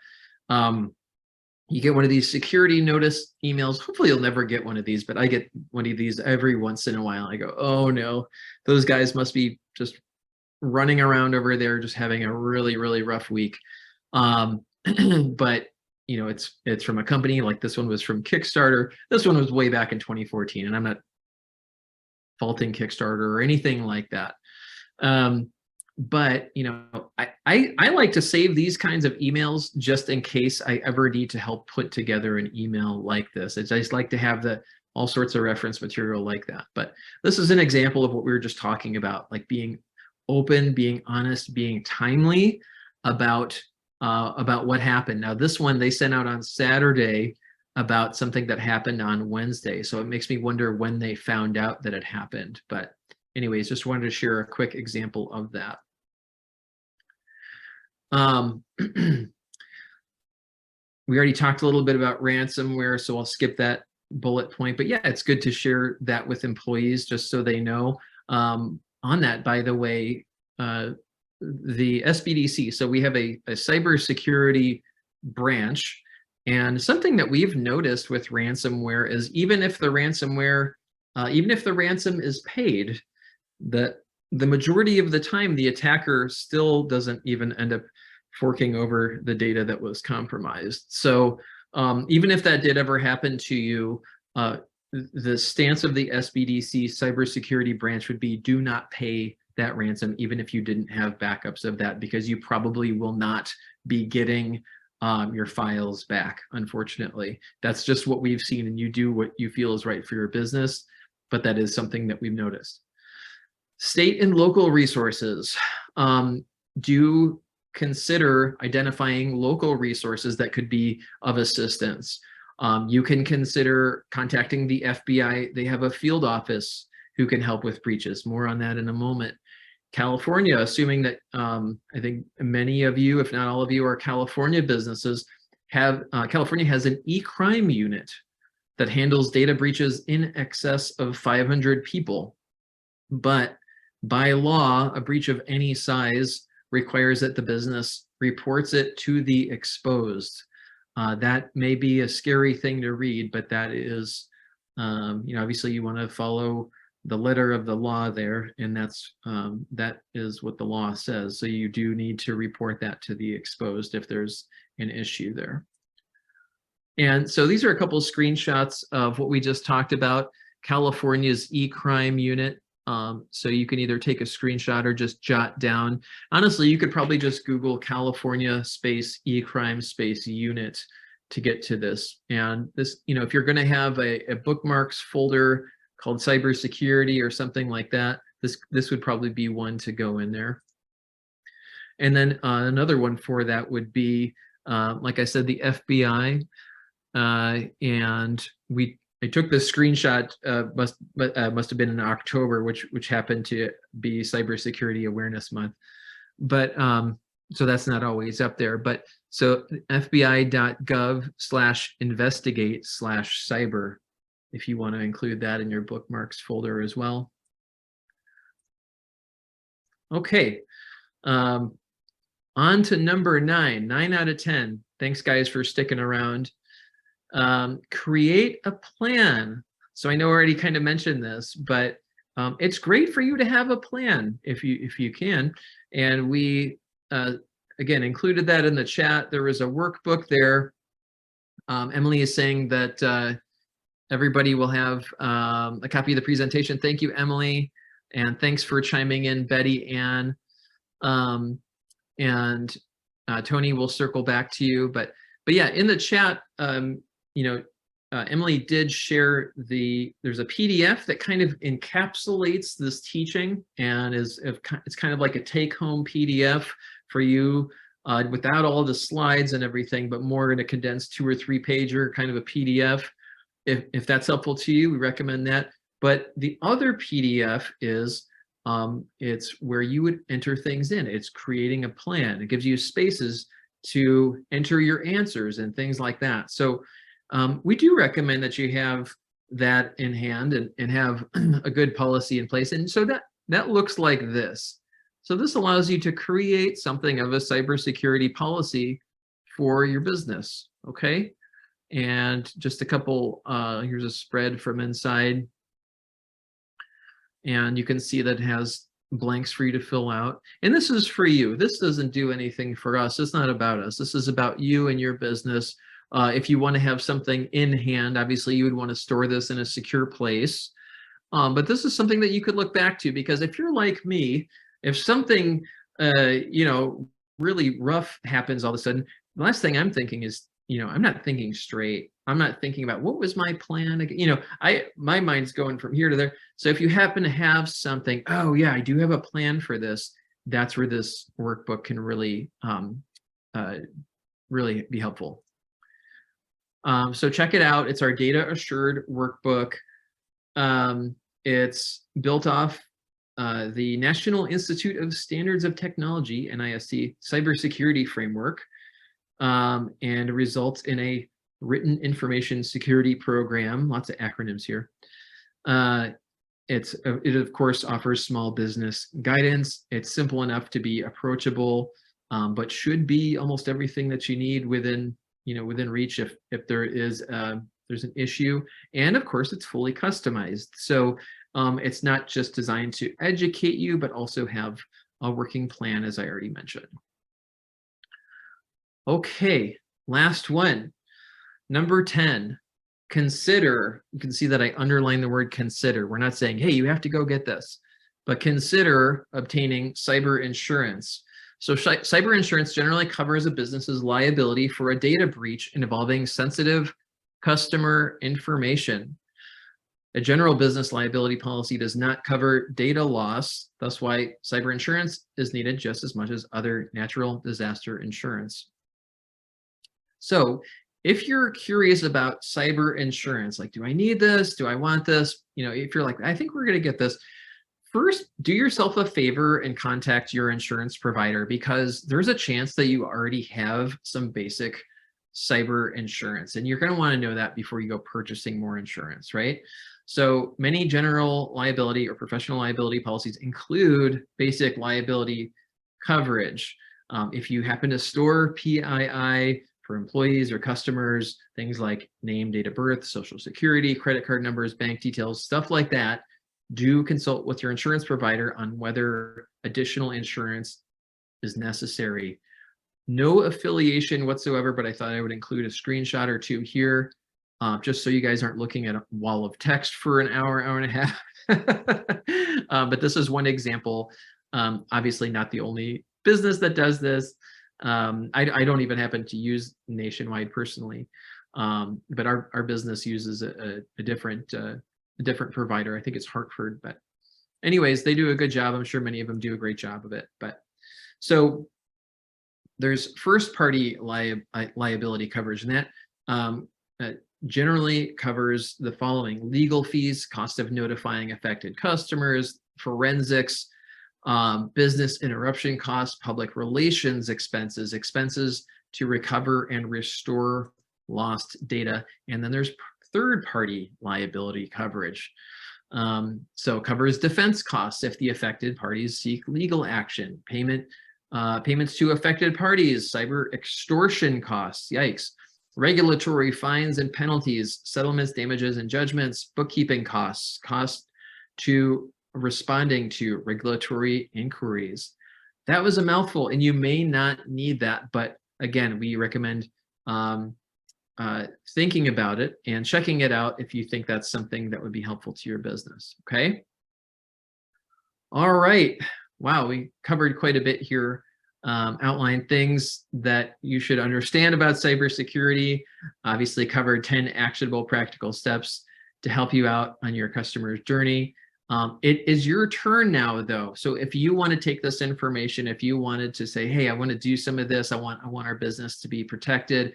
you get one of these security notice emails. Hopefully you'll never get one of these, but I get one of these every once in a while. I go, oh no, those guys must be just running around over there just having a really, really rough week. But it's from a company. Like this one was from Kickstarter. This one was way back in 2014, and I'm not faulting Kickstarter or anything like that. But I like to save these kinds of emails just in case I ever need to help put together an email like this. I just like to have all sorts of reference material like that. But this is an example of what we were just talking about, like being open, being honest, being timely about what happened. Now, this one they sent out on Saturday about something that happened on Wednesday. So it makes me wonder when they found out that it happened. But anyways, just wanted to share a quick example of that. We already talked a little bit about ransomware, so I'll skip that bullet point. But yeah, it's good to share that with employees just so they know. On that, by the way, the SBDC, so we have a cybersecurity branch, and something that we've noticed with ransomware is even if the ransom is paid, that the majority of the time the attacker still doesn't even end up forking over the data that was compromised. So even if that did ever happen to you, the stance of the SBDC cybersecurity branch would be do not pay that ransom, even if you didn't have backups of that, because you probably will not be getting your files back, unfortunately. That's just what we've seen, and you do what you feel is right for your business, but that is something that we've noticed. State and local resources. Do consider identifying local resources that could be of assistance. You can consider contacting the FBI. They have a field office who can help with breaches. More on that in a moment. California, assuming that I think many of you, if not all of you, are California businesses, California has an e-crime unit that handles data breaches in excess of 500 people. But by law, a breach of any size requires that the business reports it to the exposed. That may be a scary thing to read, but that is, obviously you want to follow the letter of the law there, and that is what the law says. So you do need to report that to the exposed if there's an issue there. And so these are a couple of screenshots of what we just talked about, California's e-crime unit. So you can either take a screenshot or just jot down. Honestly, you could probably just Google California space e-crime space unit to get to this. And this, if you're going to have a bookmarks folder called cybersecurity or something like that, this would probably be one to go in there. And then another one for that would be, like I said, the FBI. And I took this screenshot, must have been in October, which happened to be Cybersecurity Awareness Month. But so that's not always up there. But so fbi.gov/investigate/cyber, if you want to include that in your bookmarks folder as well. Okay, on to number 9, 9 out of 10. Thanks guys for sticking around. Create a plan. So I know I already kind of mentioned this, but it's great for you to have a plan if you can. And we again included that in the chat. There was a workbook there. Emily is saying that everybody will have a copy of the presentation. Thank you, Emily, and thanks for chiming in, Betty Ann. And Tony will circle back to you, but yeah, in the chat, you know, Emily did share there's a PDF that kind of encapsulates this teaching, and it's kind of like a take-home PDF for you without all the slides and everything, but more in a condensed 2 or 3 pager kind of a PDF. If that's helpful to you, we recommend that. But the other PDF is it's where you would enter things in. It's creating a plan. It gives you spaces to enter your answers and things like that. So we do recommend that you have that in hand and have a good policy in place. And so that looks like this. So this allows you to create something of a cybersecurity policy for your business, okay? And just a couple, here's a spread from inside. And you can see that it has blanks for you to fill out. And this is for you. This doesn't do anything for us. It's not about us. This is about you and your business. If you want to have something in hand, obviously you would want to store this in a secure place. But this is something that you could look back to, because if you're like me, if something, you know, really rough happens all of a sudden, the last thing I'm thinking is, you know, I'm not thinking straight. I'm not thinking about what was my plan. You know, my mind's going from here to there. So if you happen to have something, oh yeah, I do have a plan for this, that's where this workbook can really, really be helpful. So check it out. It's our Data Assured workbook. It's built off the National Institute of Standards of Technology, NIST, cybersecurity framework, and it results in a written information security program. Lots of acronyms here. It of course offers small business guidance. It's simple enough to be approachable, but should be almost everything that you need within reach if there is there's an issue. And of course, it's fully customized. So it's not just designed to educate you, but also have a working plan, as I already mentioned. Okay, last one. Number 10, consider. You can see that I underline the word consider. We're not saying, hey, you have to go get this, but consider obtaining cyber insurance. So cyber insurance generally covers a business's liability for a data breach involving sensitive customer information. A general business liability policy does not cover data loss. That's why cyber insurance is needed just as much as other natural disaster insurance. So if you're curious about cyber insurance, like, do I need this? Do I want this? You know, if you're like, I think we're going to get this, first, do yourself a favor and contact your insurance provider, because there's a chance that you already have some basic cyber insurance, and you're going to want to know that before you go purchasing more insurance, right? So many general liability or professional liability policies include basic liability coverage. If you happen to store PII for employees or customers, things like name, date of birth, social security, credit card numbers, bank details, stuff like that, do consult with your insurance provider on whether additional insurance is necessary. No affiliation whatsoever, but I thought I would include a screenshot or two here, just so you guys aren't looking at a wall of text for an hour, hour and a half. But this is one example. Obviously not the only business that does this. I don't even happen to use Nationwide personally, but our business uses a different provider. I think it's Hartford, but anyways, they do a good job. I'm sure many of them do a great job of it. But so there's first party liability coverage, and that generally covers the following: legal fees, cost of notifying affected customers, forensics, business interruption costs, public relations expenses, expenses to recover and restore lost data, and then there's third-party liability coverage. So covers defense costs if the affected parties seek legal action, payments to affected parties, cyber extortion costs, yikes, regulatory fines and penalties, settlements, damages, and judgments, bookkeeping costs, cost to responding to regulatory inquiries. That was a mouthful, and you may not need that, but again, we recommend thinking about it and checking it out if you think that's something that would be helpful to your business, okay? All right, wow, we covered quite a bit here. Outlined things that you should understand about cybersecurity, obviously covered 10 actionable practical steps to help you out on your customer's journey. It is your turn now, though. So if you want to take this information, if you wanted to say, hey, I want to do some of this, I want our business to be protected,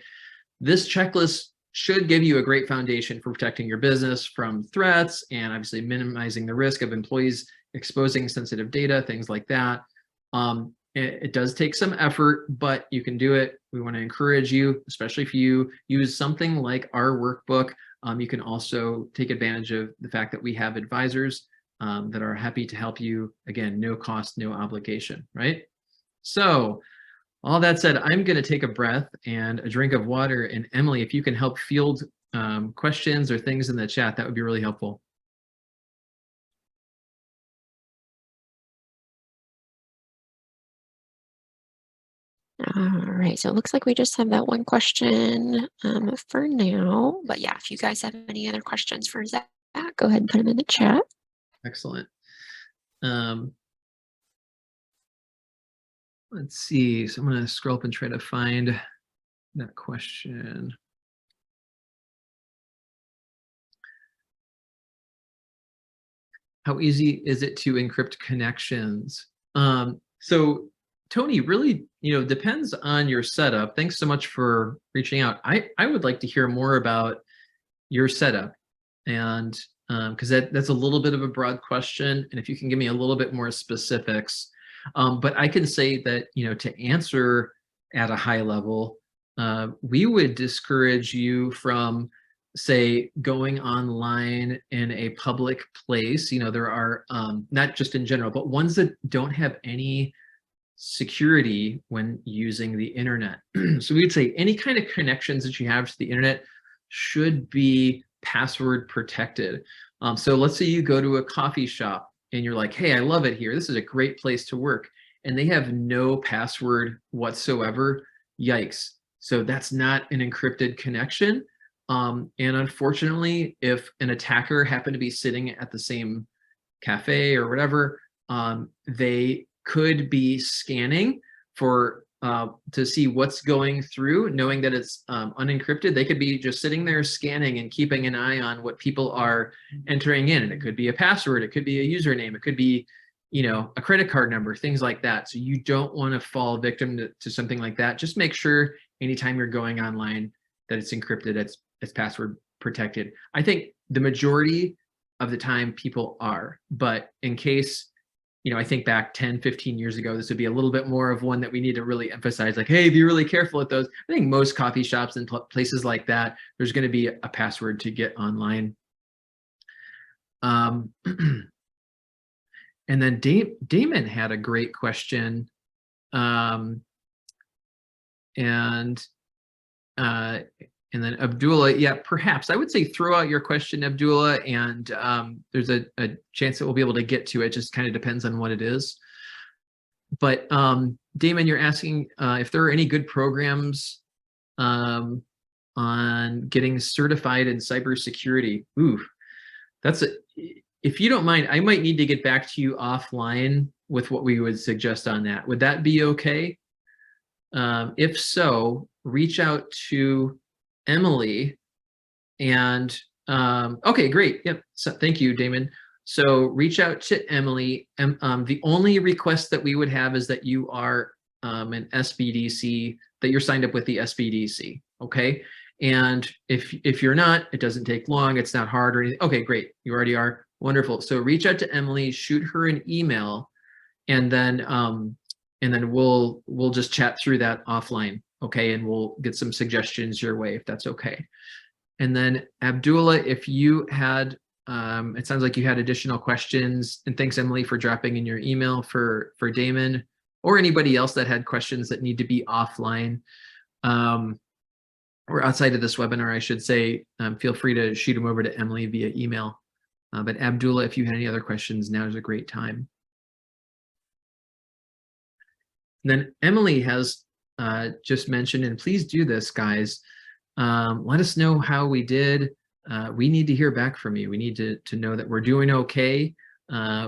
this checklist should give you a great foundation for protecting your business from threats and obviously minimizing the risk of employees exposing sensitive data, things like that. It does take some effort, but you can do it. We want to encourage you, especially if you use something like our workbook. You can also take advantage of the fact that we have advisors that are happy to help you. Again, no cost, no obligation, right? So all that said, I'm going to take a breath and a drink of water. And Emily, if you can help field questions or things in the chat, that would be really helpful. All right, so it looks like we just have that one question for now. But yeah, if you guys have any other questions for Zach, go ahead and put them in the chat. Excellent. Let's see. So I'm going to scroll up and try to find that question. How easy is it to encrypt connections? So Tony, really, depends on your setup. Thanks so much for reaching out. I would like to hear more about your setup, and because that's a little bit of a broad question, and if you can give me a little bit more specifics. But I can say that, to answer at a high level, we would discourage you from, say, going online in a public place. There are, not just in general, but ones that don't have any security when using the internet. So we'd say any kind of connections that you have to the internet should be password protected. So let's say you go to a coffee shop and you're like, hey, I love it here. This is a great place to work. And they have no password whatsoever. Yikes. So that's not an encrypted connection. And unfortunately, if an attacker happened to be sitting at the same cafe or whatever, they could be scanning for to see what's going through, knowing that it's unencrypted. They could be just sitting there scanning and keeping an eye on what people are entering in. And it could be a password, it could be a username, it could be, a credit card number, things like that. So you don't want to fall victim to something like that. Just make sure anytime you're going online that it's encrypted, it's password protected. I think the majority of the time people are, but in case, I think back 10, 15 years ago, this would be a little bit more of one that we need to really emphasize, like, hey, be really careful at those. I think most coffee shops and places like that, there's going to be a password to get online. And then Damon had a great question. And then Abdullah, yeah, perhaps I would say throw out your question, Abdullah, and there's a chance that we'll be able to get to it. Just kind of depends on what it is. But Damon, you're asking if there are any good programs on getting certified in cybersecurity. Ooh, if you don't mind, I might need to get back to you offline with what we would suggest on that. Would that be okay? If so, reach out to Emily and okay, great. Yep. So thank you, Damon. So reach out to Emily. The only request that we would have is that you are an SBDC, that you're signed up with the SBDC. Okay. And if you're not, it doesn't take long. It's not hard or anything. Okay, great. You already are. Wonderful. So reach out to Emily, shoot her an email, and then we'll just chat through that offline. Okay, and we'll get some suggestions your way if that's okay. And then Abdullah, if you had, it sounds like you had additional questions, and thanks Emily for dropping in your email for Damon or anybody else that had questions that need to be offline. or outside of this webinar, I should say, feel free to shoot them over to Emily via email. But Abdullah, if you had any other questions, now is a great time. And then Emily has just mentioned, and please do this, guys. Let us know how we did. We need to hear back from you. We need to know that we're doing okay.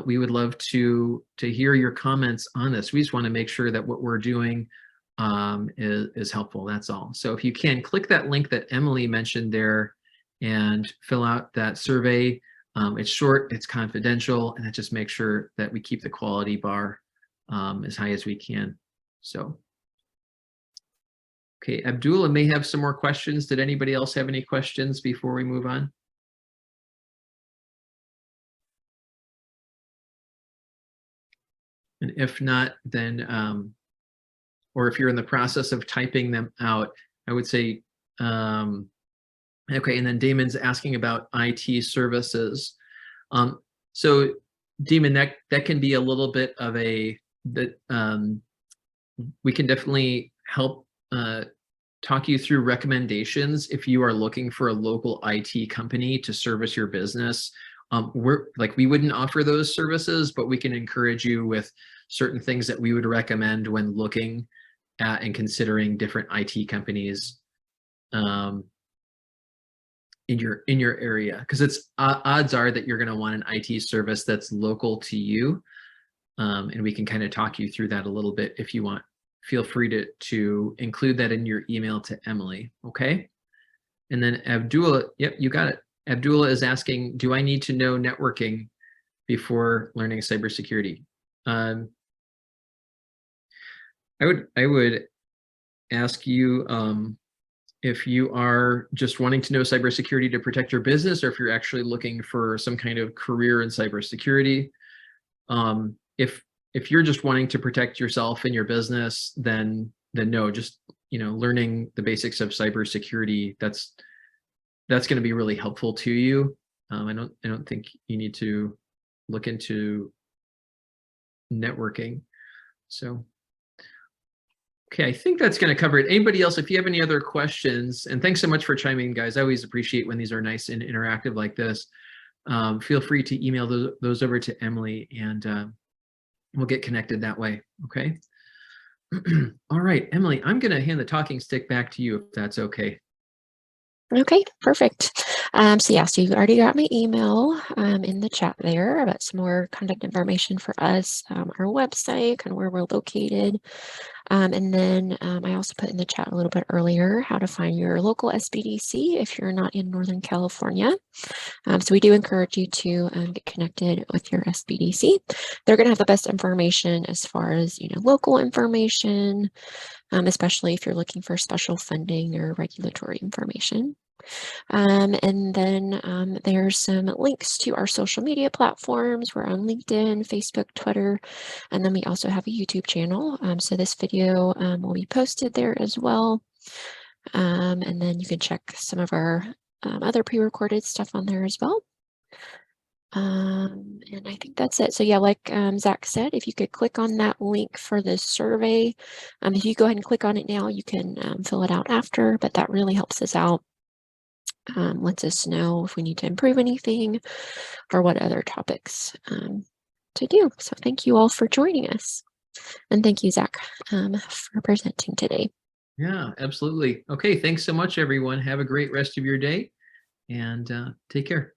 We would love to hear your comments on this. We just want to make sure that what we're doing is helpful. That's all. So if you can, click that link that Emily mentioned there and fill out that survey. It's short, it's confidential, and it just makes sure that we keep the quality bar as high as we can. So, okay, Abdullah may have some more questions. Did anybody else have any questions before we move on? And if not, then, or if you're in the process of typing them out, I would say, okay, and then Damon's asking about IT services. So Damon, that can be a little bit of a, we can definitely help talk you through recommendations if you are looking for a local IT company to service your business. We wouldn't offer those services, but we can encourage you with certain things that we would recommend when looking at and considering different IT companies in your area, because it's odds are that you're going to want an IT service that's local to you, and we can kind of talk you through that a little bit if you want. Feel free to include that in your email to Emily. Okay, and then Abdullah, yep, you got it. Abdullah is asking, do I need to know networking before learning cybersecurity? I would ask you if you are just wanting to know cybersecurity to protect your business, or if you're actually looking for some kind of career in cybersecurity. If you're just wanting to protect yourself and your business, then no, just learning the basics of cybersecurity, that's going to be really helpful to you. I don't think you need to look into networking. So, okay, I think that's going to cover it. Anybody else, if you have any other questions, and thanks so much for chiming in, guys. I always appreciate when these are nice and interactive like this. Feel free to email those over to Emily, and we'll get connected that way. Okay. All right, Emily, I'm going to hand the talking stick back to you if that's okay. Okay, perfect. So yeah, so you already got my email in the chat there about some more contact information for us, our website, kind of where we're located. And then I also put in the chat a little bit earlier how to find your local SBDC if you're not in Northern California. So we do encourage you to get connected with your SBDC. They're going to have the best information as far as, local information, especially if you're looking for special funding or regulatory information. And then there's some links to our social media platforms. We're on LinkedIn, Facebook, Twitter, and then we also have a YouTube channel. So this video will be posted there as well. And then you can check some of our other pre-recorded stuff on there as well. And I think that's it. So yeah, like Zach said, if you could click on that link for the survey, if you go ahead and click on it now, you can fill it out after, but that really helps us out. Lets us know if we need to improve anything or what other topics to do. So thank you all for joining us. And thank you, Zach, for presenting today. Yeah, absolutely. Okay, thanks so much, everyone. Have a great rest of your day, and take care.